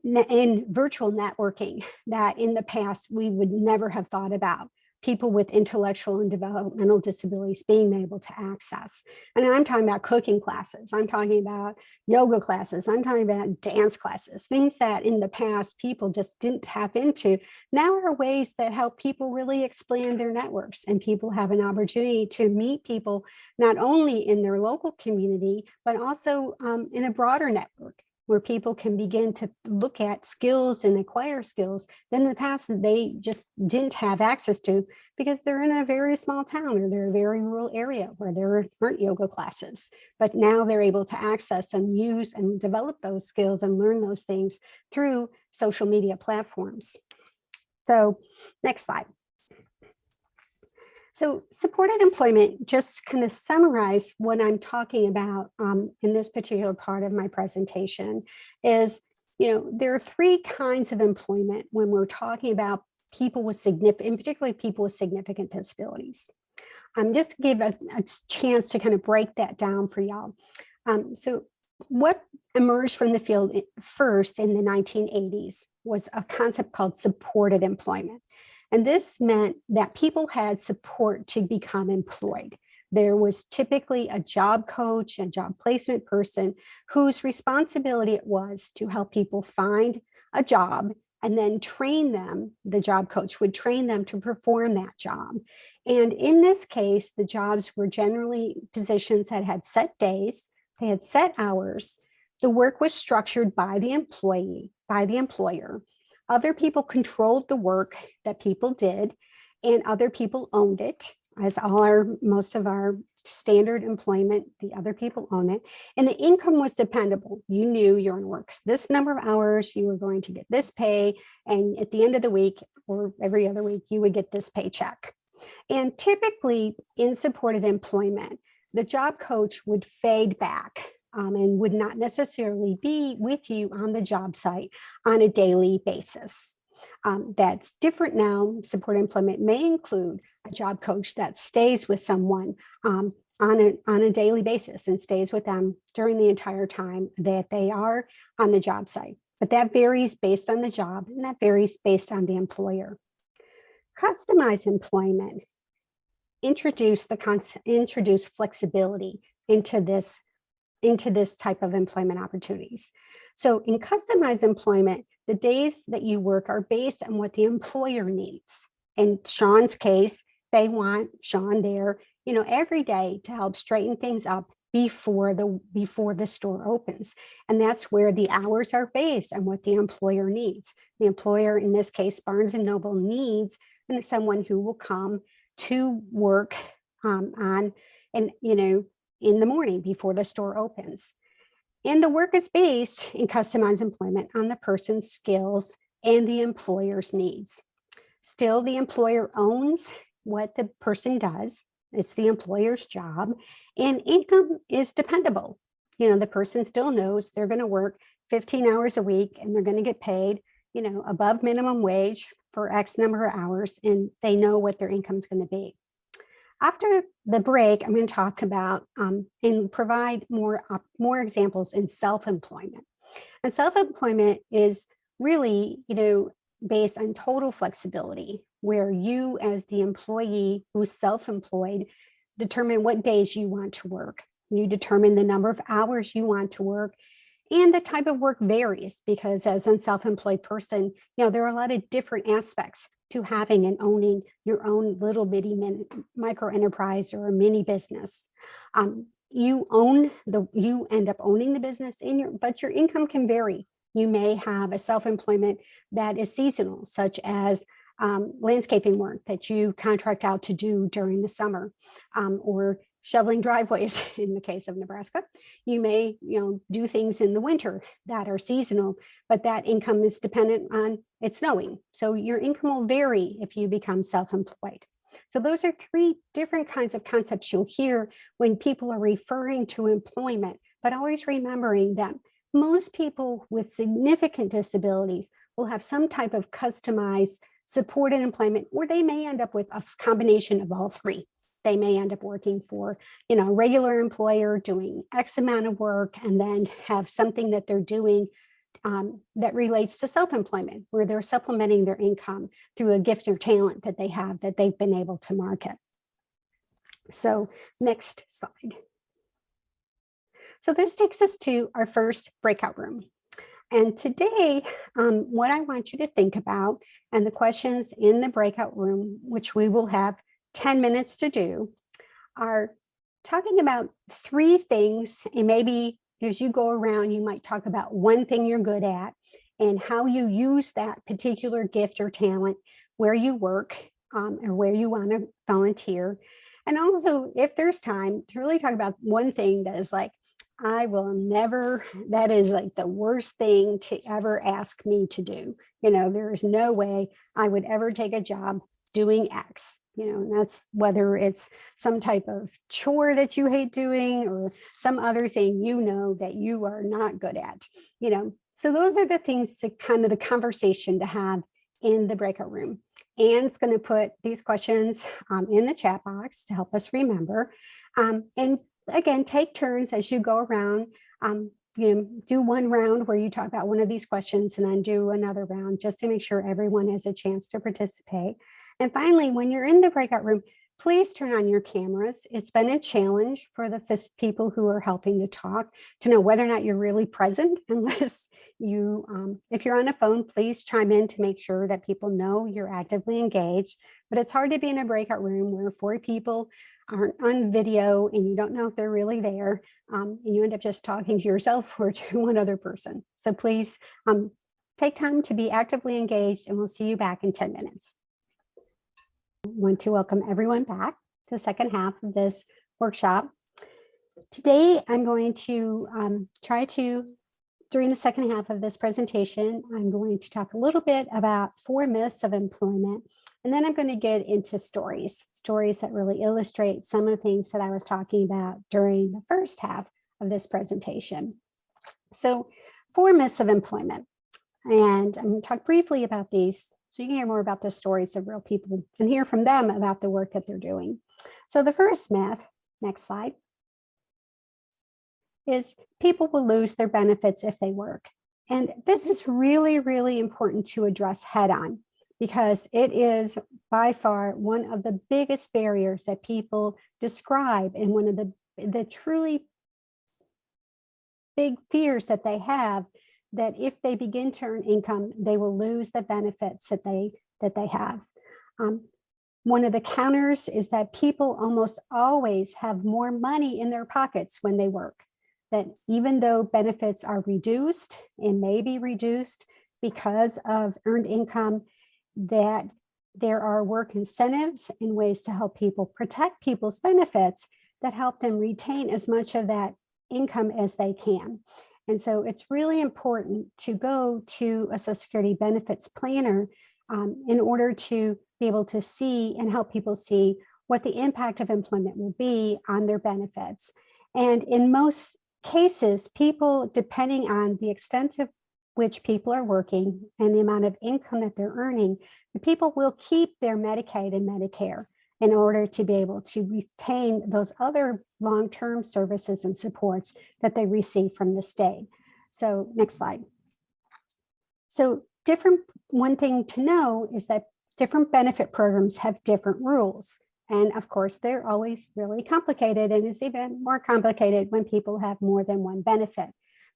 virtual networking that in the past we would never have thought about. People with intellectual and developmental disabilities being able to access. And I'm talking about cooking classes, I'm talking about yoga classes, I'm talking about dance classes, things that in the past people just didn't tap into. Now are ways that help people really expand their networks, and people have an opportunity to meet people not only in their local community, but also in a broader network, where people can begin to look at skills and acquire skills that in the past that they just didn't have access to because they're in a very small town or they're a very rural area where there aren't yoga classes. But now they're able to access and use and develop those skills and learn those things through social media platforms. So next slide. So supported employment, just kind of summarize what I'm talking about in this particular part of my presentation is, there are three kinds of employment when we're talking about people with significant, particularly people with significant disabilities. Just to give us a chance to kind of break that down for y'all. So what emerged from the field first in the 1980s was a concept called supported employment. And this meant that people had support to become employed. There was typically a job coach, a job placement person whose responsibility it was to help people find a job and then train them. The job coach would train them to perform that job. And in this case, the jobs were generally positions that had set days, they had set hours. The work was structured by the employee, by the employer. Other people controlled the work that people did, and other people owned it, as most of our standard employment, the other people own it. And the income was dependable. You knew you're going to work this number of hours, you were going to get this pay, and at the end of the week or every other week, you would get this paycheck. And typically in supported employment, the job coach would fade back and would not necessarily be with you on the job site on a daily basis. That's different now. Supported employment may include a job coach that stays with someone on a daily basis and stays with them during the entire time that they are on the job site. But that varies based on the job, and that varies based on the employer. Customized employment introduce flexibility into this type of employment opportunities. So in customized employment, the days that you work are based on what the employer needs. In Sean's case, they want Sean there, every day to help straighten things up before the store opens. And that's where the hours are based on what the employer needs. The employer, in this case, Barnes & Noble, needs someone who will come to work in the morning before the store opens. And the work is based in customized employment on the person's skills and the employer's needs. Still, the employer owns what the person does. It's the employer's job, and income is dependable. The person still knows they're going to work 15 hours a week and they're going to get paid, above minimum wage for X number of hours, and they know what their income is going to be. After the break, I'm going to talk about and provide more examples in self-employment. And self-employment is really, based on total flexibility, where you as the employee who's self-employed determine what days you want to work. You determine the number of hours you want to work, and the type of work varies because as a self-employed person, there are a lot of different aspects to having and owning your own little bitty micro enterprise or a mini business. You end up owning the business but your income can vary. You may have a self-employment that is seasonal, such as landscaping work that you contract out to do during the summer, or shoveling driveways in the case of Nebraska. You may, do things in the winter that are seasonal, but that income is dependent on it snowing. So your income will vary if you become self-employed. So those are three different kinds of concepts you'll hear when people are referring to employment, but always remembering that most people with significant disabilities will have some type of customized supported employment, or they may end up with a combination of all three. They may end up working for, a regular employer doing X amount of work, and then have something that they're doing that relates to self-employment, where they're supplementing their income through a gift or talent that they have that they've been able to market. So next slide. So this takes us to our first breakout room. And today, what I want you to think about, and the questions in the breakout room, which we will have 10 minutes to do, are talking about three things. And maybe as you go around, you might talk about one thing you're good at and how you use that particular gift or talent where you work or where you want to volunteer. And also, if there's time, to really talk about one thing that is like, I will never, that is like the worst thing to ever ask me to do. There is no way I would ever take a job doing X. And that's whether it's some type of chore that you hate doing or some other thing that you are not good at. So those are the things to kind of the conversation to have in the breakout room. Anne's going to put these questions in the chat box to help us remember. And again, take turns as you go around. Do one round where you talk about one of these questions and then do another round just to make sure everyone has a chance to participate. And finally, when you're in the breakout room, please turn on your cameras. It's been a challenge for the people who are helping to talk to know whether or not you're really present, unless you, if you're on a phone, please chime in to make sure that people know you're actively engaged. But it's hard to be in a breakout room where 4 people aren't on video and you don't know if they're really there. And you end up just talking to yourself or to one other person. So please take time to be actively engaged, and we'll see you back in 10 minutes. I want to welcome everyone back to the second half of this workshop. Today, I'm going to during the second half of this presentation, I'm going to talk a little bit about 4 myths of employment, and then I'm going to get into stories that really illustrate some of the things that I was talking about during the first half of this presentation. So 4 myths of employment, and I'm going to talk briefly about these so you can hear more about the stories of real people and hear from them about the work that they're doing. So the first myth, next slide, is people will lose their benefits if they work. And this is really, really important to address head on, because it is by far one of the biggest barriers that people describe, and one of the truly big fears that they have, that if they begin to earn income, they will lose the benefits that they have. One of the counters is that people almost always have more money in their pockets when they work. That even though benefits are reduced and may be reduced because of earned income, that there are work incentives and ways to help people protect people's benefits that help them retain as much of that income as they can. And so it's really important to go to a Social Security benefits planner in order to be able to see and help people see what the impact of employment will be on their benefits. And in most cases, people, depending on the extent of which people are working and the amount of income that they're earning, the people will keep their Medicaid and Medicare in order to be able to retain those other long-term services and supports that they receive from the state. So next slide. So one thing to know is that different benefit programs have different rules. And of course, they're always really complicated, and it's even more complicated when people have more than one benefit.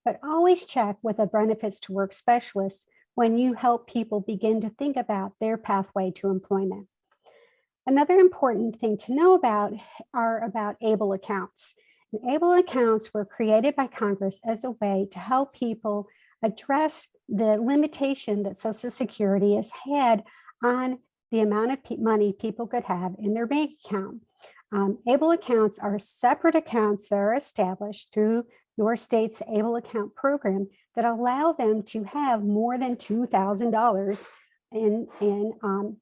But always check with a benefits to work specialist when you help people begin to think about their pathway to employment. Another important thing to know about are about ABLE accounts. And ABLE accounts were created by Congress as a way to help people address the limitation that Social Security has had on the amount of money people could have in their bank account. ABLE accounts are separate accounts that are established through your state's ABLE account program that allow them to have more than $2,000 in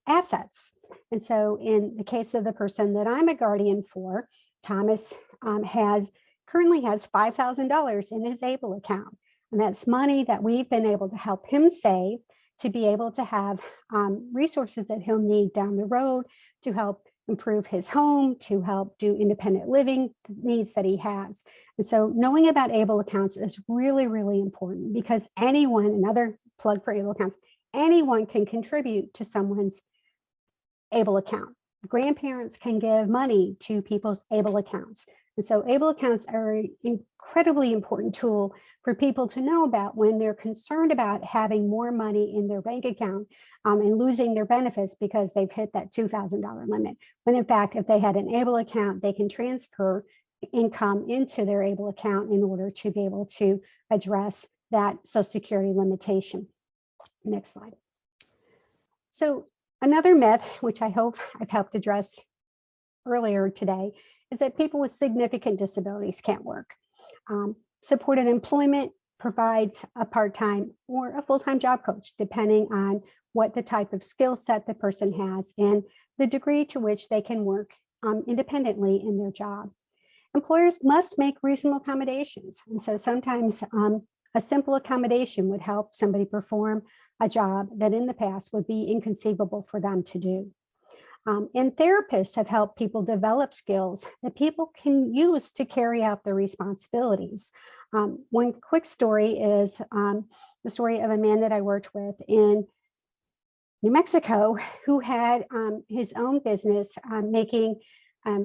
assets. And so in the case of the person that I'm a guardian for, Thomas currently has $5,000 in his ABLE account. And that's money that we've been able to help him save to be able to have resources that he'll need down the road to help improve his home, to help do independent living needs that he has. And so knowing about ABLE accounts is really, really important, because anyone, another plug for ABLE accounts, anyone can contribute to someone's ABLE account. Grandparents can give money to people's ABLE accounts. And so ABLE accounts are an incredibly important tool for people to know about when they're concerned about having more money in their bank account and losing their benefits because they've hit that $2,000 limit. When in fact, if they had an ABLE account, they can transfer income into their ABLE account in order to be able to address that Social Security limitation. Next slide. So another myth, which I hope I've helped address earlier today, is that people with significant disabilities can't work. Supported employment provides a part-time or a full-time job coach, depending on what the type of skill set the person has and the degree to which they can work independently in their job. Employers must make reasonable accommodations. And so sometimes a simple accommodation would help somebody perform a job that in the past would be inconceivable for them to do. And therapists have helped people develop skills that people can use to carry out their responsibilities. One quick story is the story of a man that I worked with in New Mexico who had his own business making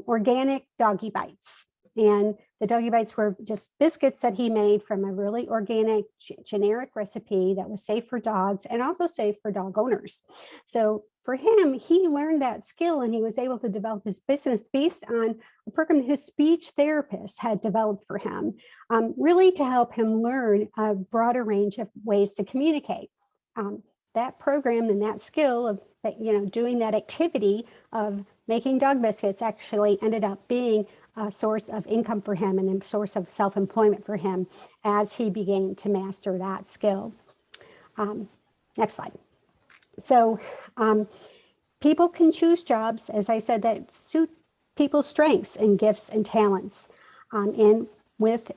organic doggy bites. And the doggy bites were just biscuits that he made from a really organic, generic recipe that was safe for dogs and also safe for dog owners. So for him, he learned that skill and he was able to develop his business based on a program that his speech therapist had developed for him, really to help him learn a broader range of ways to communicate. That program and that skill of doing that activity of making dog biscuits actually ended up being a source of income for him and a source of self-employment for him as he began to master that skill. Next slide. So people can choose jobs, as I said, that suit people's strengths and gifts and talents. And with,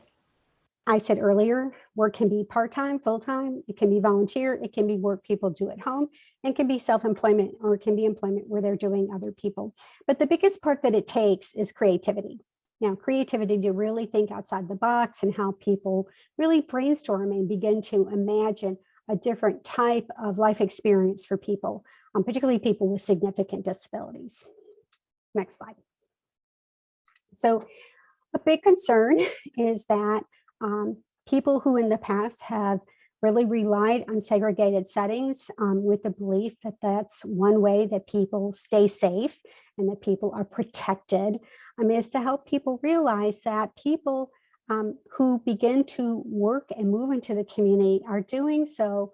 I said earlier, work can be part-time, full-time, it can be volunteer, it can be work people do at home, and it can be self-employment, or it can be employment where they're doing other people. But the biggest part that it takes is creativity. Creativity to really think outside the box and how people really brainstorm and begin to imagine a different type of life experience for people, particularly people with significant disabilities. Next slide. So a big concern is that people who in the past have really relied on segregated settings with the belief that that's one way that people stay safe and that people are protected, is to help people realize that people who begin to work and move into the community are doing so,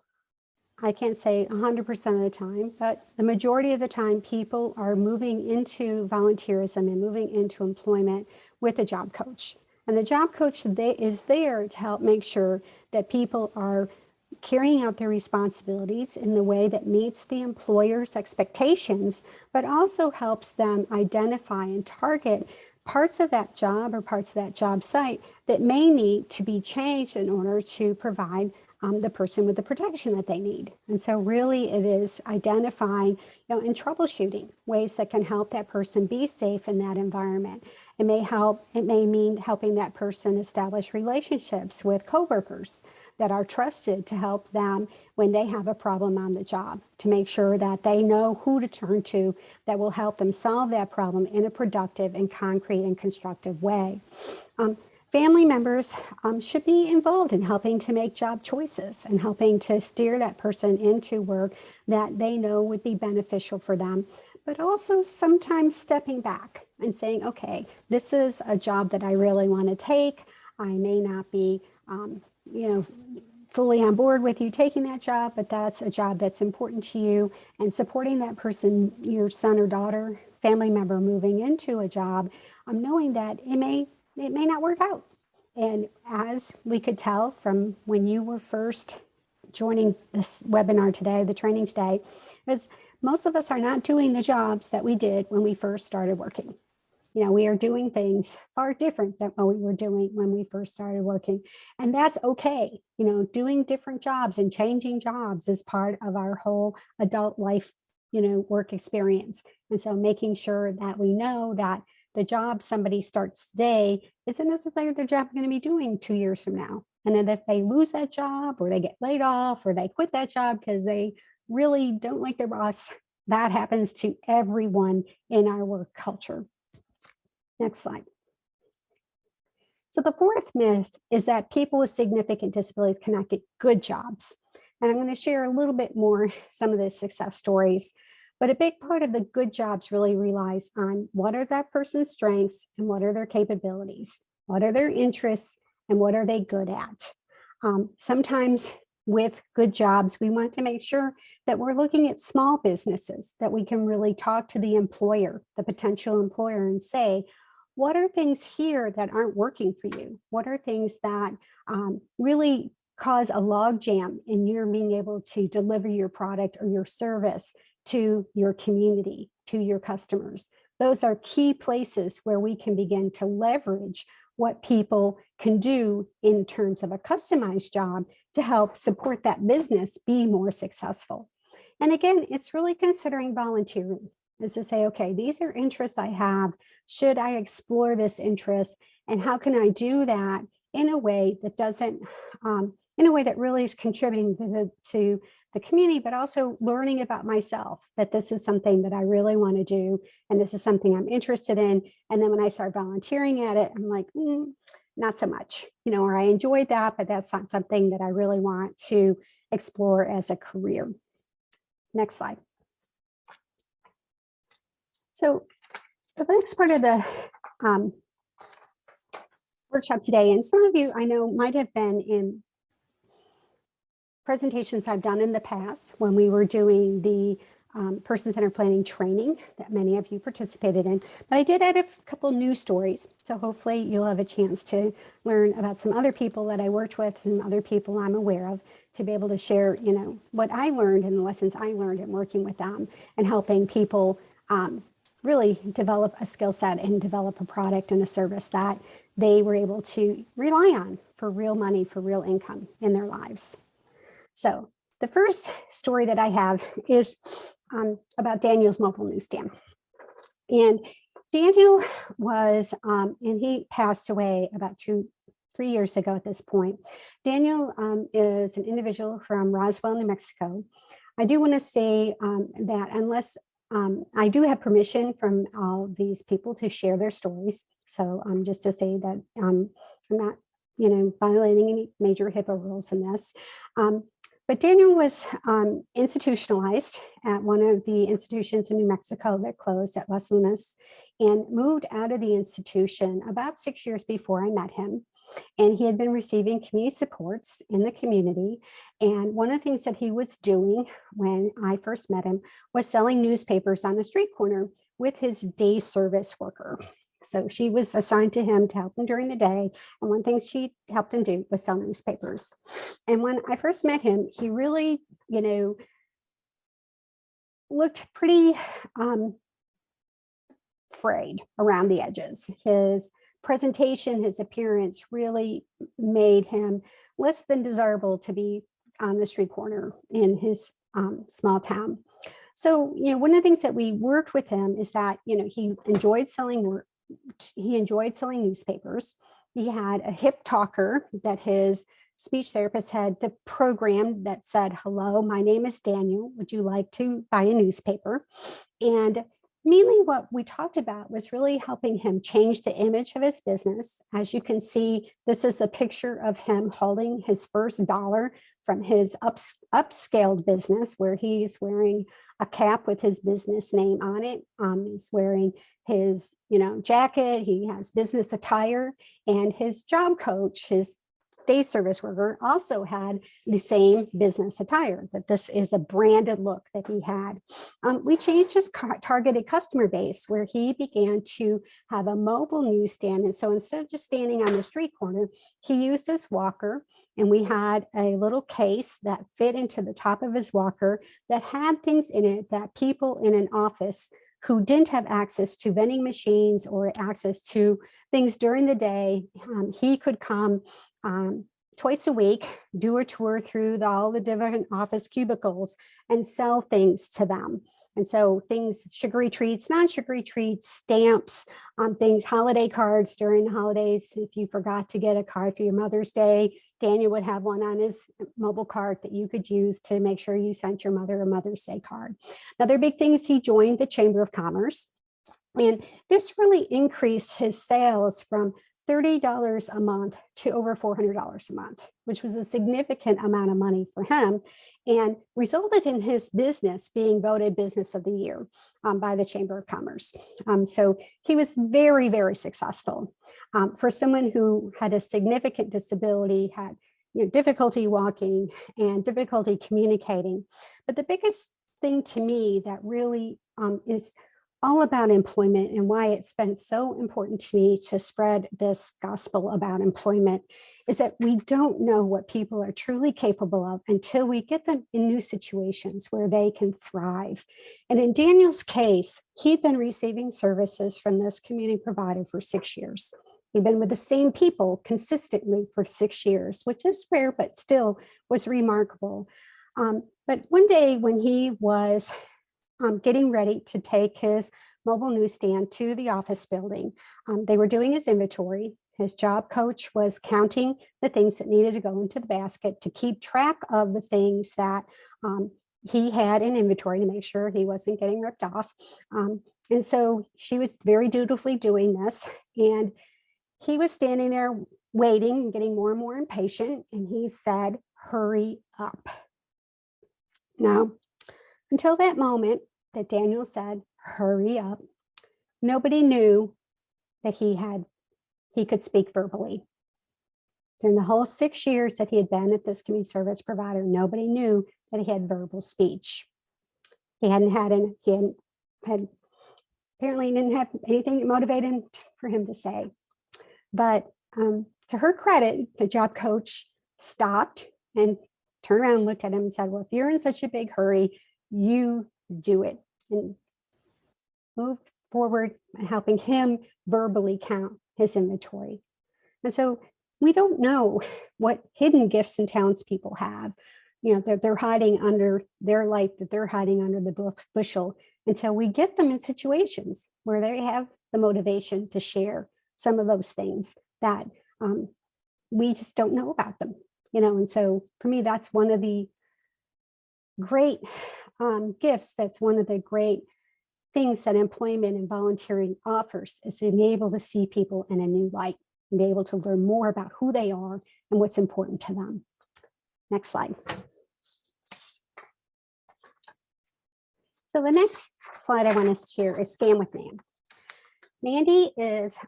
I can't say 100% of the time, but the majority of the time people are moving into volunteerism and moving into employment with a job coach. And the job coach is there to help make sure that people are carrying out their responsibilities in the way that meets the employer's expectations, but also helps them identify and target parts of that job or parts of that job site that may need to be changed in order to provide the person with the protection that they need. And so really it is identifying, and troubleshooting ways that can help that person be safe in that environment. It may mean helping that person establish relationships with coworkers that are trusted to help them when they have a problem on the job, to make sure that they know who to turn to that will help them solve that problem in a productive and concrete and constructive way. Family members should be involved in helping to make job choices and helping to steer that person into work that they know would be beneficial for them, but also sometimes stepping back and saying, okay, this is a job that I really want to take. I may not be, fully on board with you taking that job, but that's a job that's important to you, and supporting that person, your son or daughter, family member moving into a job, knowing that it may not work out. And as we could tell from when you were first joining this webinar today, the training today, is most of us are not doing the jobs that we did when we first started working. You know, we are doing things far different than what we were doing when we first started working. And that's okay. You know, doing different jobs and changing jobs is part of our whole adult life, you know, work experience. And so making sure that we know that the job somebody starts today isn't necessarily the job they're going to be doing 2 years from now. And then if they lose that job or they get laid off or they quit that job because they really don't like their boss, that happens to everyone in our work culture. Next slide. So the fourth myth is that people with significant disabilities cannot get good jobs. And I'm going to share a little bit more some of the success stories. But a big part of the good jobs really relies on what are that person's strengths and what are their capabilities, what are their interests and what are they good at. Sometimes with good jobs, we want to make sure that we're looking at small businesses, that we can really talk to the employer, the potential employer, and say, what are things here that aren't working for you? What are things that really cause a log jam in your being able to deliver your product or your service to your community, to your customers? Those are key places where we can begin to leverage what people can do in terms of a customized job to help support that business be more successful. And again, it's really considering volunteering, is to say, okay, these are interests I have. Should I explore this interest? And how can I do that in a way that doesn't, in a way that really is contributing to the community, but also learning about myself, that this is something that I really want to do. And this is something I'm interested in. And then when I start volunteering at it, I'm like, not so much, you know, or I enjoyed that, but that's not something that I really want to explore as a career. Next slide. So the next part of the workshop today, and some of you I know might have been in presentations I've done in the past when we were doing the person-centered planning training that many of you participated in, but I did add a couple news stories. So hopefully you'll have a chance to learn about some other people that I worked with and other people I'm aware of, to be able to share, you know, what I learned and the lessons I learned in working with them and helping people really develop a skill set and develop a product and a service that they were able to rely on for real money, for real income in their lives. So the first story that I have is about Daniel's mobile newsstand. And Daniel was, and he passed away about 3 years ago at this point. Daniel is an individual from Roswell, New Mexico. I do want to say that unless I do have permission from all these people to share their stories. So just to say that I'm not, you know, violating any major HIPAA rules in this. But Daniel was institutionalized at one of the institutions in New Mexico that closed at Las Lunas, and moved out of the institution about 6 years before I met him. And he had been receiving community supports in the community. And one of the things that he was doing when I first met him was selling newspapers on the street corner with his day service worker. So she was assigned to him to help him during the day. And one thing she helped him do was sell newspapers. And when I first met him, he really, you know, looked pretty frayed around the edges. His presentation, his appearance really made him less than desirable to be on the street corner in his small town. So, you know, one of the things that we worked with him is that, you know, he enjoyed selling newspapers. He had a hip talker that his speech therapist had the program that said, "Hello, my name is Daniel. Would you like to buy a newspaper?" And mainly what we talked about was really helping him change the image of his business. As you can see, this is a picture of him holding his first dollar from his upscaled business, where he's wearing a cap with his business name on it. He's wearing his, you know, jacket. He has business attire, and his job coach, his day service worker also had the same business attire, that this is a branded look that he had. We changed his targeted customer base, where he began to have a mobile newsstand. And so instead of just standing on the street corner, he used his walker, and we had a little case that fit into the top of his walker that had things in it that people in an office who didn't have access to vending machines or access to things during the day, he could come twice a week, do a tour through all the different office cubicles and sell things to them. And so things, sugary treats, non-sugary treats, stamps, things, holiday cards during the holidays. If you forgot to get a card for your Mother's Day, Daniel would have one on his mobile cart that you could use to make sure you sent your mother a Mother's Day card. Another big thing is he joined the Chamber of Commerce. And this really increased his sales from $30 a month to over $400 a month, which was a significant amount of money for him, and resulted in his business being voted Business of the Year by the Chamber of Commerce. So he was very, very successful. For someone who had a significant disability, had difficulty walking and difficulty communicating. But the biggest thing to me that really is all about employment, and why it's been so important to me to spread this gospel about employment, is that we don't know what people are truly capable of until we get them in new situations where they can thrive. And in Daniel's case, he'd been receiving services from this community provider for 6 years. He'd been with the same people consistently for 6 years, which is rare, but still was remarkable. But one day when he was getting ready to take his mobile newsstand to the office building, they were doing his inventory. His job coach was counting the things that needed to go into the basket to keep track of the things that he had in inventory to make sure he wasn't getting ripped off. And so she was very dutifully doing this. And he was standing there waiting, getting more and more impatient. And he said, "Hurry up." Now, until that moment that Daniel said, "Hurry up," nobody knew that he could speak verbally. During the whole 6 years that he had been at this community service provider, nobody knew that he had verbal speech. He apparently didn't have anything that motivated him for him to say. But to her credit, the job coach stopped and turned around and looked at him and said, "Well, if you're in such a big hurry, you do it," and moved forward, helping him verbally count his inventory. And so we don't know what hidden gifts and talents people have, that they're hiding under their light, that they're hiding under the bushel, until we get them in situations where they have the motivation to share some of those things that we just don't know about them. And so for me, that's one of the great gifts. That's one of the great things that employment and volunteering offers, is to be able to see people in a new light and be able to learn more about who they are and what's important to them. Next slide. So the next slide I want to share is Scam with Nan. Mandy is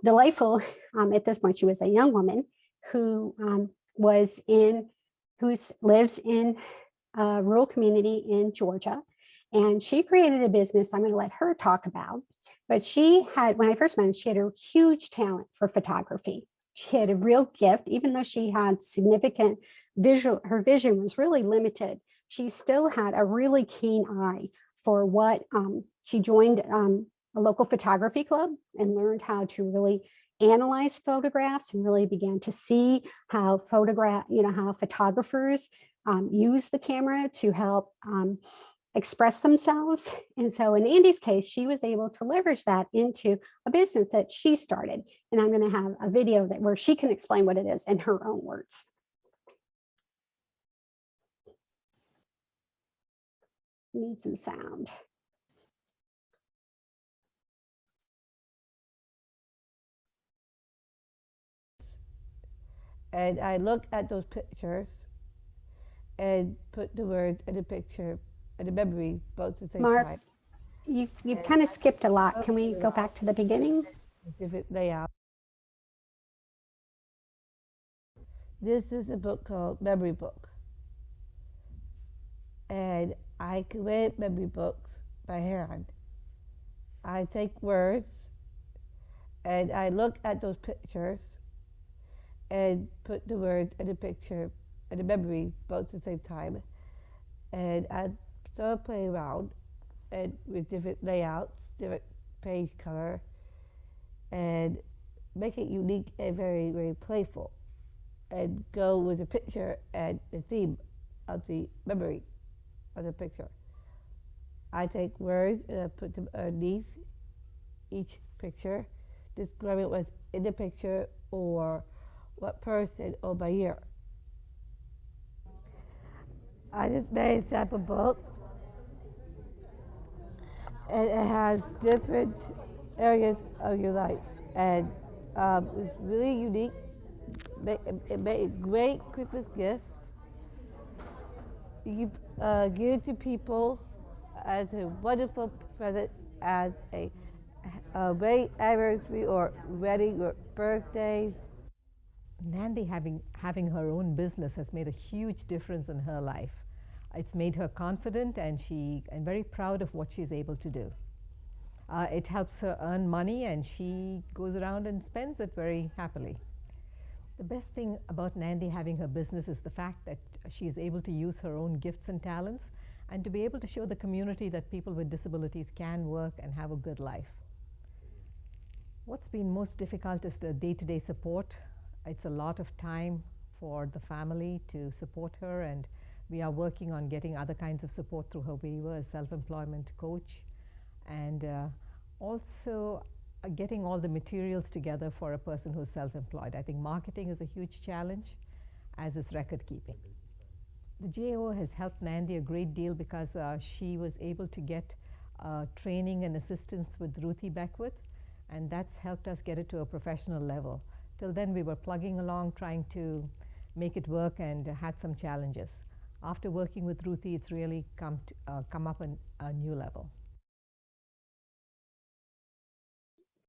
delightful. At this point, she was a young woman who lives in a rural community in Georgia. And she created a business I'm going to let her talk about. But when I first met her, she had a huge talent for photography. She had a real gift, even though she had significant her vision was really limited. She still had a really keen eye for what she joined a local photography club and learned how to really analyze photographs, and really began to see how photographers use the camera to help express themselves. And so in Andy's case, she was able to leverage that into a business that she started. And I'm going to have a video where she can explain what it is in her own words. Need some sound. And I look at those pictures and put the words and the picture and the memory both at the same Mark, time. you've kind of skipped a lot. Can we go back to the beginning? Give it layout. This is a book called Memory Book. And I create memory books by hand. I take words and I look at those pictures and put the words and the picture and the memory both at the same time. And I sort of play around and with different layouts, different page color, and make it unique and very, very playful. And go with the picture and the theme of the memory of the picture. I take words and I put them underneath each picture, describing what's in the picture or what person or by year. I just made a sample book, and it has different areas of your life, and it's really unique. It made a great Christmas gift. You can give it to people as a wonderful present, as a wedding anniversary or wedding or birthdays. Nandi having her own business has made a huge difference in her life. It's made her confident and very proud of what she's able to do. It helps her earn money and she goes around and spends it very happily. The best thing about Nandi having her business is the fact that she is able to use her own gifts and talents and to be able to show the community that people with disabilities can work and have a good life. What's been most difficult is the day-to-day support. It's a lot of time for the family to support her, and we are working on getting other kinds of support through her waiver, a self-employment coach, and also getting all the materials together for a person who's self-employed. I think marketing is a huge challenge, as is record keeping. The GAO has helped Nandi a great deal because she was able to get training and assistance with Ruthie Beckwith, and that's helped us get it to a professional level. Till then we were plugging along trying to make it work and had some challenges. After working with Ruthie, it's really come up a new level.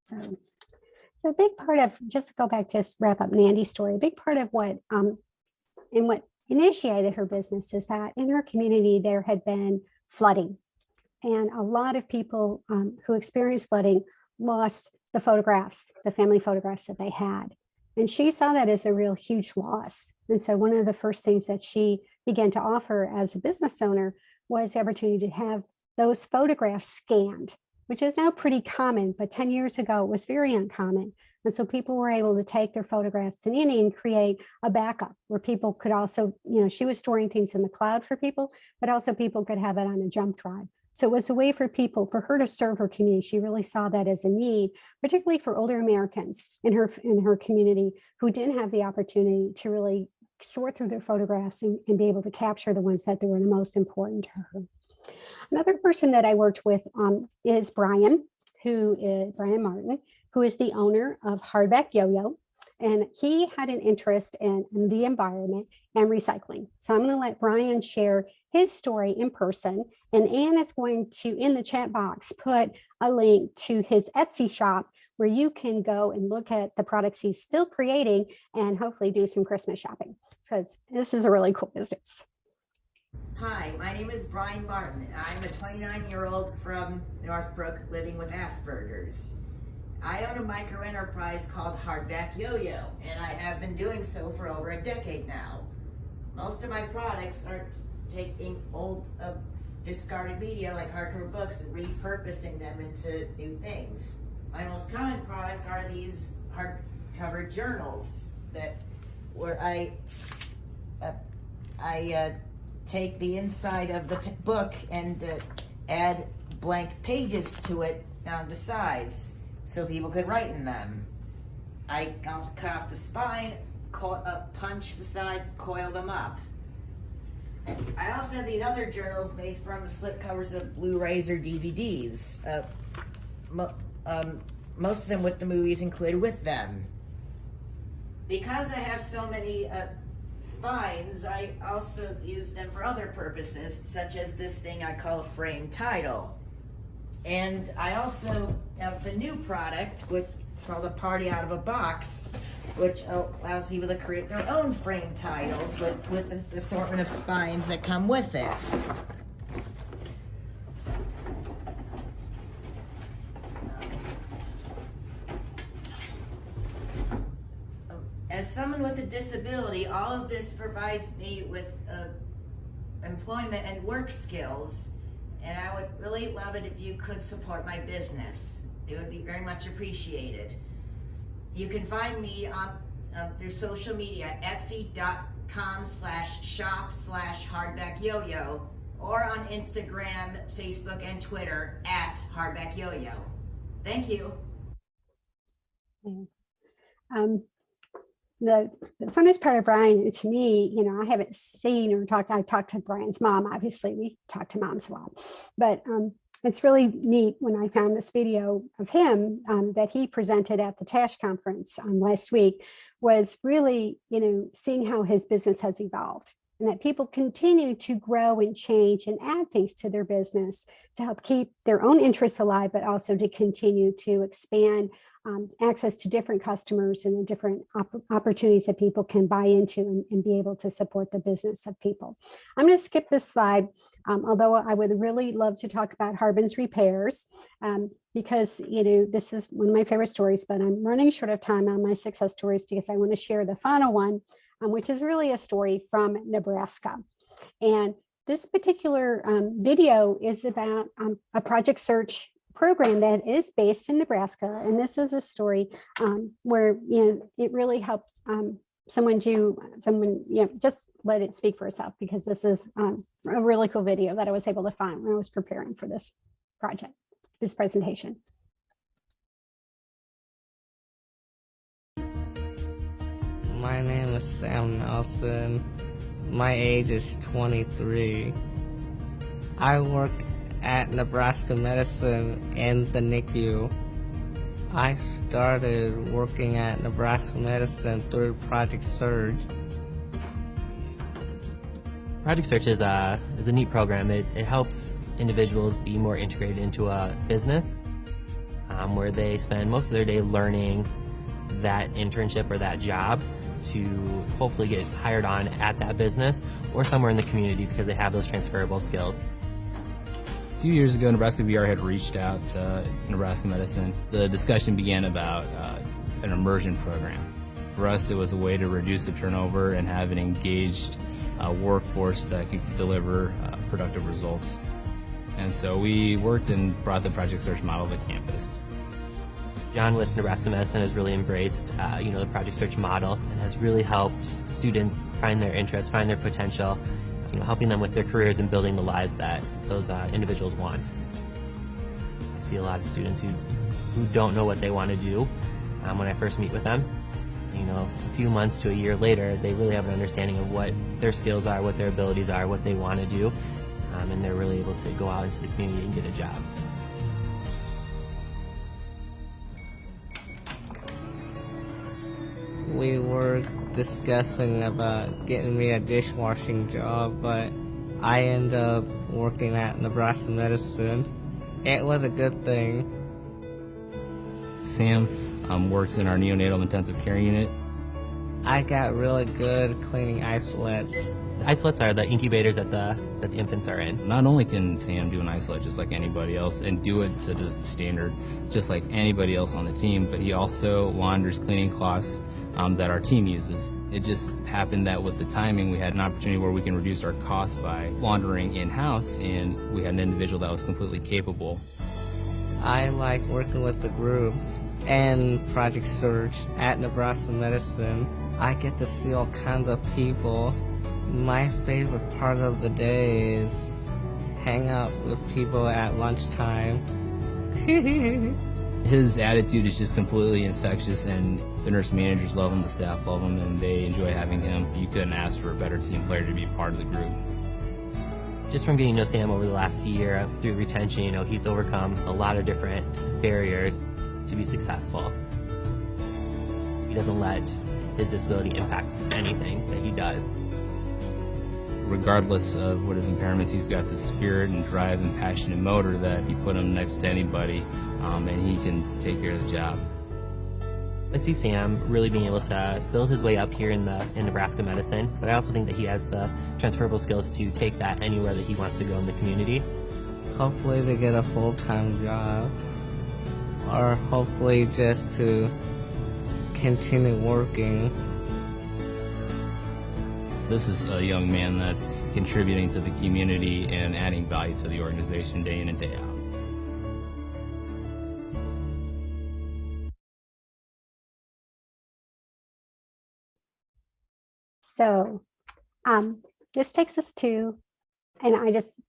So a big part of, just to go back to wrap up Nandi's story, a big part of what initiated her business is that in her community there had been flooding, and a lot of people who experienced flooding lost the photographs, the family photographs that they had. And she saw that as a real huge loss. And so one of the first things that she began to offer as a business owner was the opportunity to have those photographs scanned, which is now pretty common, but 10 years ago it was very uncommon. And so people were able to take their photographs to Nandi and create a backup where people could also, she was storing things in the cloud for people, but also people could have it on a jump drive. So it was a way for her to serve her community. She really saw that as a need, particularly for older Americans in her community who didn't have the opportunity to really sort through their photographs and be able to capture the ones that were the most important to her. Another person that I worked with is Brian Martin, who is the owner of Hardback Yo-Yo. And he had an interest in the environment and recycling. So I'm going to let Brian share his story in person. And Anne is going to, in the chat box, put a link to his Etsy shop where you can go and look at the products he's still creating and hopefully do some Christmas shopping. So this is a really cool business. Hi, my name is Brian Martin. I'm a 29-year-old from Northbrook living with Asperger's. I own a micro enterprise called Hardback Yo-Yo, and I have been doing so for over a decade now. Most of my products are taking old discarded media like hardcover books and repurposing them into new things. My most common products are these hardcover journals where I take the inside of the book and add blank pages to it down to size so people could write in them. I also cut off the spine, punch the sides, coil them up. I also have these other journals made from slip covers of Blu-rays or DVDs. Most of them with the movies included with them. Because I have so many spines, I also use them for other purposes, such as this thing I call a frame title. And I also have the new product, called A Party Out of a Box, which allows people to create their own frame titles with this assortment of spines that come with it. As someone with a disability, all of this provides me with employment and work skills, and I would really love it if you could support my business. It would be very much appreciated. You can find me on through social media at etsy.com/shop/hardbackyoyo or on Instagram, Facebook, and Twitter at hardbackyoyo. Thank you. The funnest part of Brian, to me, I haven't seen or talked. I talked to Brian's mom. Obviously, we talk to moms a lot, but it's really neat when I found this video of him that he presented at the TASH conference last week. Was really, seeing how his business has evolved, and that people continue to grow and change and add things to their business to help keep their own interests alive, but also to continue to expand access to different customers and the different opportunities that people can buy into and be able to support the business of people. I'm going to skip this slide, although I would really love to talk about Harbin's repairs because, this is one of my favorite stories, but I'm running short of time on my success stories because I want to share the final one, which is really a story from Nebraska. And this particular video is about a project search program that is based in Nebraska. And this is a story where, it really helped someone, just let it speak for itself, because this is a really cool video that I was able to find when I was preparing for this project, this presentation. My name is Sam Nelson. My age is 23. I work at Nebraska Medicine in the NICU. I started working at Nebraska Medicine through Project Surge. Project Search is a neat program. It helps individuals be more integrated into a business where they spend most of their day learning that internship or that job to hopefully get hired on at that business or somewhere in the community because they have those transferable skills. A few years ago, Nebraska VR had reached out to Nebraska Medicine. The discussion began about an immersion program. For us, it was a way to reduce the turnover and have an engaged workforce that could deliver productive results. And so we worked and brought the Project Search model to campus. John with Nebraska Medicine has really embraced the Project Search model and has really helped students find their interests, find their potential, helping them with their careers and building the lives that those individuals want. I see a lot of students who don't know what they want to do when I first meet with them. A few months to a year later, they really have an understanding of what their skills are, what their abilities are, what they want to do, and they're really able to go out into the community and get a job. We were discussing about getting me a dishwashing job, but I ended up working at Nebraska Medicine. It was a good thing. Sam works in our neonatal intensive care unit. I got really good cleaning isolates. Isolates are the incubators that the infants are in. Not only can Sam do an isolate just like anybody else and do it to the standard just like anybody else on the team, but he also launders cleaning cloths that our team uses. It just happened that with the timing, we had an opportunity where we can reduce our costs by laundering in-house, and we had an individual that was completely capable. I like working with the group and Project Surge at Nebraska Medicine. I get to see all kinds of people. My favorite part of the day is hang out with people at lunchtime. His attitude is just completely infectious, and the nurse managers love him, the staff love him, and they enjoy having him. You couldn't ask for a better team player to be part of the group. Just from getting to know Sam over the last year through retention, he's overcome a lot of different barriers to be successful. He doesn't let his disability impact anything that he does. Regardless of what his impairments, he's got the spirit and drive and passion and motor that you put him next to anybody, and he can take care of the job. I see Sam really being able to build his way up here in Nebraska medicine, but I also think that he has the transferable skills to take that anywhere that he wants to go in the community. Hopefully to get a full-time job, or hopefully just to continue working. This is a young man that's contributing to the community and adding value to the organization day in and day out. So this takes us to, and I just,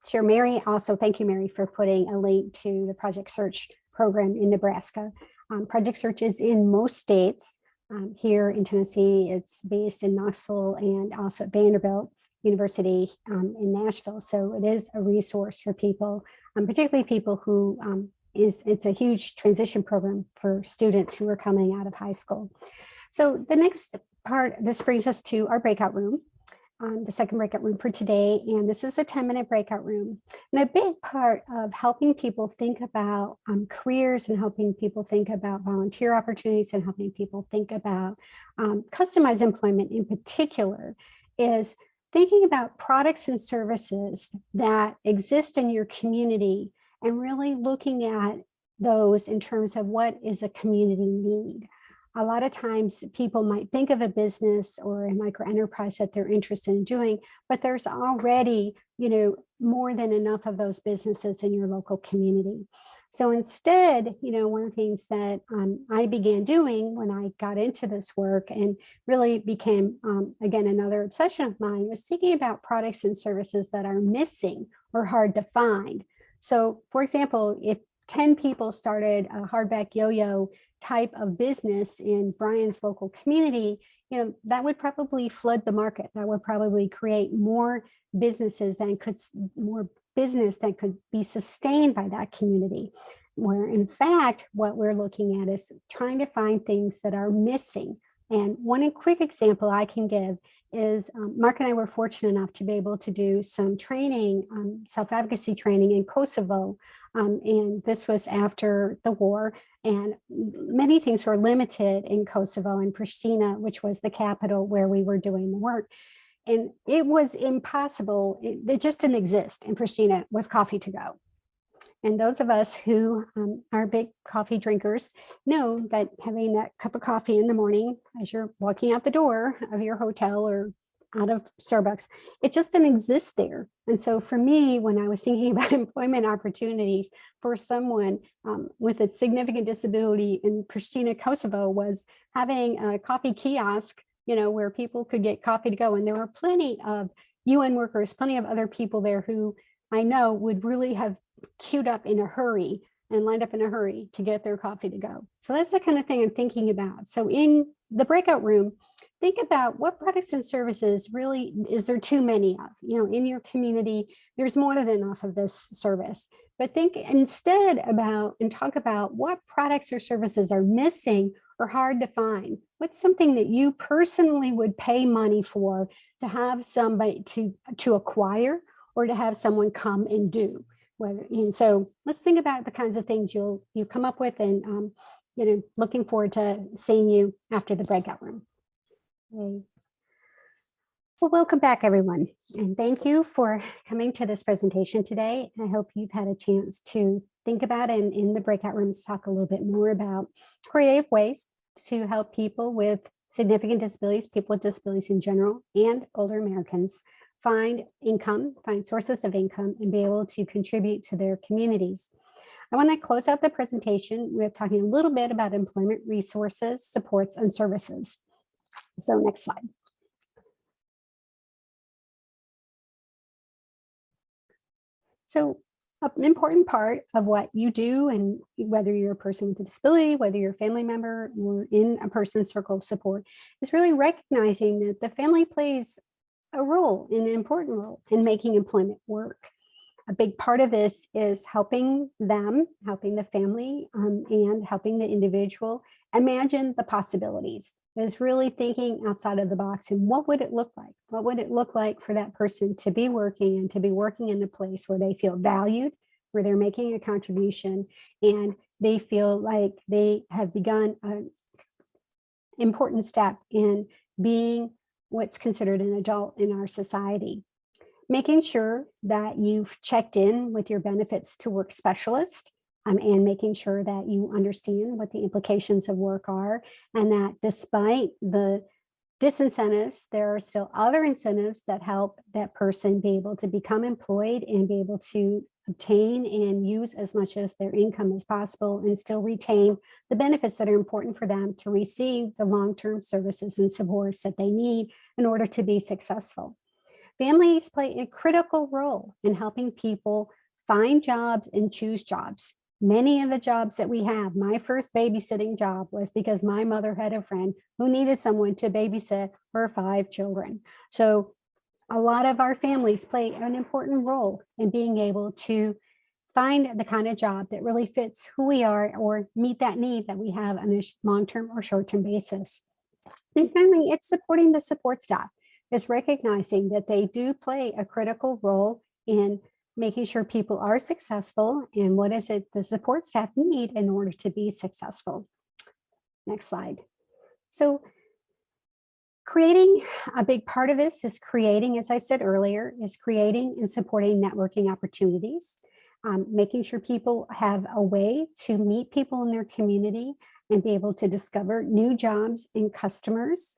share Mary also, thank you, Mary, for putting a link to the Project Search program in Nebraska. Project Search is in most states. Here in Tennessee, it's based in Knoxville and also at Vanderbilt University in Nashville. So it is a resource for people, particularly people who it's a huge transition program for students who are coming out of high school. So the next part, this brings us to our breakout room, the second breakout room for today. And this is a 10-minute breakout room. And a big part of helping people think about careers and helping people think about volunteer opportunities and helping people think about customized employment in particular is thinking about products and services that exist in your community and really looking at those in terms of what is a community need. A lot of times people might think of a business or a micro enterprise that they're interested in doing, but there's already, more than enough of those businesses in your local community. So instead, one of the things that I began doing when I got into this work and really became, again, another obsession of mine was thinking about products and services that are missing or hard to find. So for example, if 10 people started a hardback yo-yo type of business in Brian's local community, that would probably flood the market. That would probably create more business that could be sustained by that community. Where in fact, what we're looking at is trying to find things that are missing. And one quick example I can give is Mark and I were fortunate enough to be able to do some training, self-advocacy training in Kosovo. And this was after the war, and many things were limited in Kosovo and Pristina, which was the capital where we were doing the work. And it was impossible. It just didn't exist in Pristina was coffee to go. And those of us who are big coffee drinkers know that having that cup of coffee in the morning as you're walking out the door of your hotel or out of Starbucks, it just didn't exist there. And so for me, when I was thinking about employment opportunities for someone with a significant disability in Pristina, Kosovo, was having a coffee kiosk, where people could get coffee to go. And there were plenty of UN workers, plenty of other people there who I know would really have queued up in a hurry and lined up in a hurry to get their coffee to go. So that's the kind of thing I'm thinking about. So in the breakout room, think about what products and services really is there too many of, in your community, there's more than enough of this service, but think instead about and talk about what products or services are missing or hard to find. What's something that you personally would pay money for to have somebody to acquire or to have someone come and do? And so let's think about the kinds of things you come up with, and looking forward to seeing you after the breakout room. Okay. Well, welcome back, everyone, and thank you for coming to this presentation today. I hope you've had a chance to think about and in the breakout rooms talk a little bit more about creative ways to help people with significant disabilities, people with disabilities in general, and older Americans find income, find sources of income, and be able to contribute to their communities. I want to close out the presentation with talking a little bit about employment resources, supports, and services. So next slide. So an important part of what you do, and whether you're a person with a disability, whether you're a family member or in a person's circle of support, is really recognizing that the family plays a role, an important role in making employment work. A big part of this is helping them, helping the family, and helping the individual imagine the possibilities. Is really thinking outside of the box and what would it look like? What would it look like for that person to be working and to be working in a place where they feel valued, where they're making a contribution, and they feel like they have begun an important step in being what's considered an adult in our society. Making sure that you've checked in with your benefits to work specialist, and making sure that you understand what the implications of work are, and that despite the disincentives, there are still other incentives that help that person be able to become employed and be able to obtain and use as much as their income as possible and still retain the benefits that are important for them to receive the long-term services and supports that they need in order to be successful. Families play a critical role in helping people find jobs and choose jobs. Many of the jobs that we have, my first babysitting job was because my mother had a friend who needed someone to babysit her 5 children. So a lot of our families play an important role in being able to find the kind of job that really fits who we are or meet that need that we have on a long-term or short-term basis. And finally, it's supporting the support staff. It's recognizing that they do play a critical role in making sure people are successful and what is it the support staff need in order to be successful. Next slide. So creating, a big part of this is creating, as I said earlier, is creating and supporting networking opportunities, making sure people have a way to meet people in their community and be able to discover new jobs and customers.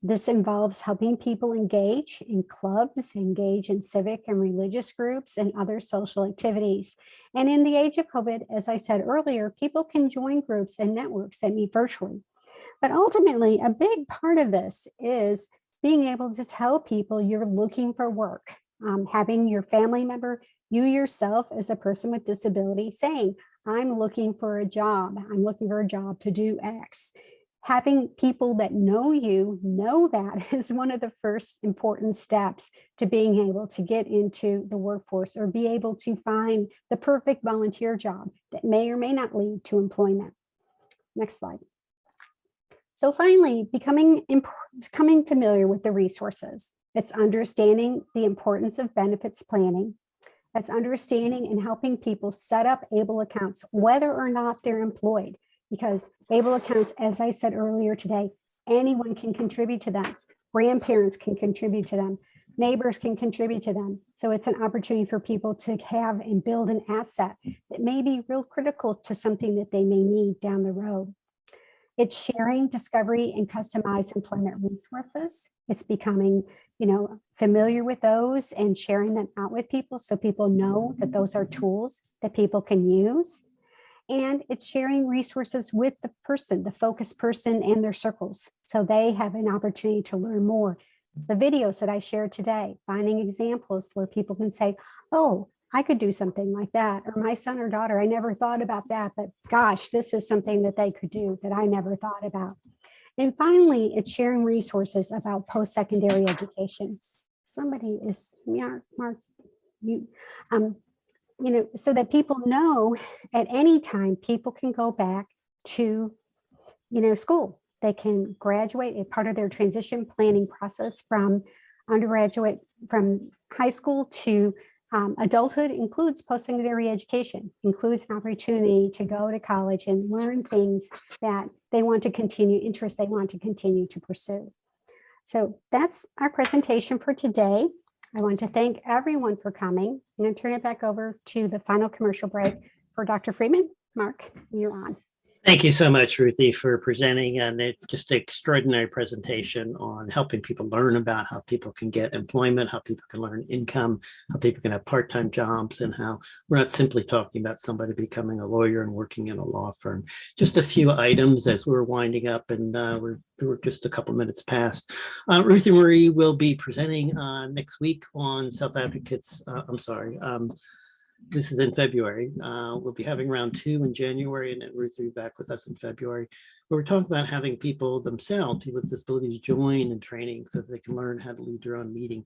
This involves helping people engage in clubs, engage in civic and religious groups and other social activities. And in the age of COVID, as I said earlier, people can join groups and networks that meet virtually. But ultimately, a big part of this is being able to tell people you're looking for work, having your family member, you yourself as a person with disability saying, I'm looking for a job. I'm looking for a job to do X. Having people that know you know that is one of the first important steps to being able to get into the workforce or be able to find the perfect volunteer job that may or may not lead to employment. Next slide. So finally, becoming familiar with the resources. It's understanding the importance of benefits planning. That's understanding and helping people set up ABLE accounts, whether or not they're employed. Because ABLE accounts, as I said earlier today, anyone can contribute to them. Grandparents can contribute to them. Neighbors can contribute to them. So it's an opportunity for people to have and build an asset that may be real critical to something that they may need down the road. It's sharing discovery and customized employment resources. It's becoming, familiar with those and sharing them out with people so people know that those are tools that people can use. And it's sharing resources with the person, the focused person and their circles, so they have an opportunity to learn more. The videos that I shared today, finding examples where people can say, oh, I could do something like that. Or my son or daughter, I never thought about that, but gosh, this is something that they could do that I never thought about. And finally, it's sharing resources about post-secondary education. Somebody is, Mark, so that people know at any time people can go back to, school. They can graduate as part of their transition planning process from undergraduate, from high school to adulthood includes post-secondary education, includes an opportunity to go to college and learn things that they want to continue, interests they want to continue to pursue. So that's our presentation for today. I want to thank everyone for coming. I'm going to turn it back over to the final commercial break for Dr. Freeman. Mark, you're on. Thank you so much, Ruthie, for presenting and just an extraordinary presentation on helping people learn about how people can get employment, how people can learn income, how people can have part-time jobs, and how we're not simply talking about somebody becoming a lawyer and working in a law firm. Just a few items as we're winding up, and we're just a couple minutes past. Ruthie-Marie will be presenting next week on Self-Advocates. This is in February. We'll be having round 2 in January, and then Ruth will be back with us in February. We're talking about having people themselves, people with disabilities, join in training so that they can learn how to lead their own meeting.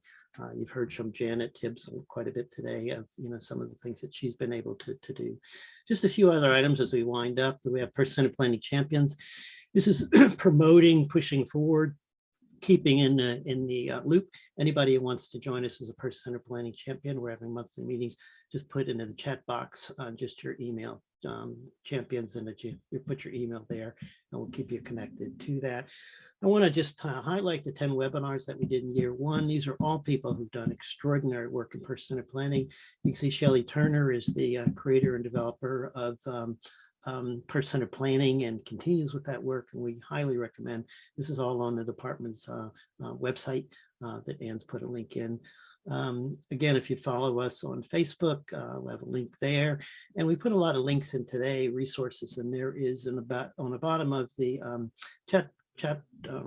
You've heard from Janet Tibbs quite a bit today of some of the things that she's been able to do. Just a few other items as we wind up. We have Person-Centered Planning Champions. This is promoting, pushing forward keeping in the loop. Anybody who wants to join us as a person-centered planning champion, we're having monthly meetings. Just put into the chat box just your email, champions, and that you put your email there, and we'll keep you connected to that. I want to just highlight the 10 webinars that we did in year one. These are all people who've done extraordinary work in person-centered planning. You can see Shelley Turner is the creator and developer of person-centered planning and continues with that work, and we highly recommend. This is all on the department's website that Ann's put a link in. Again, if you'd follow us on Facebook, we'll have a link there, and we put a lot of links in today, resources, and there is on the bottom of the chat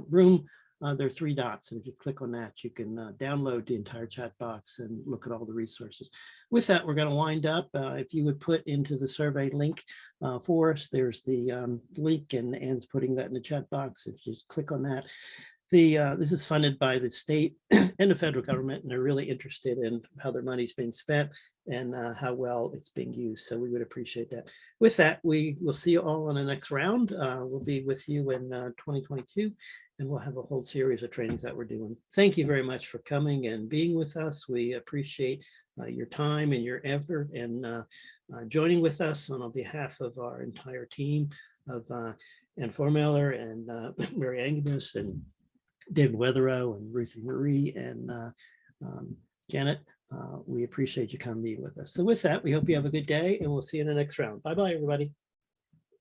room, there are 3 dots, and if you click on that, you can download the entire chat box and look at all the resources. With that, we're going to wind up. If you would put into the survey link for us, there's the link, and Ann's putting that in the chat box. If you just click on that. This is funded by the state and the federal government, and they're really interested in how their money's being spent and how well it's being used. So we would appreciate that. With that, we will see you all on the next round. We'll be with you in 2022, and we'll have a whole series of trainings that we're doing. Thank you very much for coming and being with us. We appreciate your time and your effort and joining with us on behalf of our entire team of Ann Formeller and Mary Agnes and David Weatherow and Ruthie-Marie and Janet. We appreciate you coming with us. So with that, we hope you have a good day, and we'll see you in the next round. Bye-bye, everybody.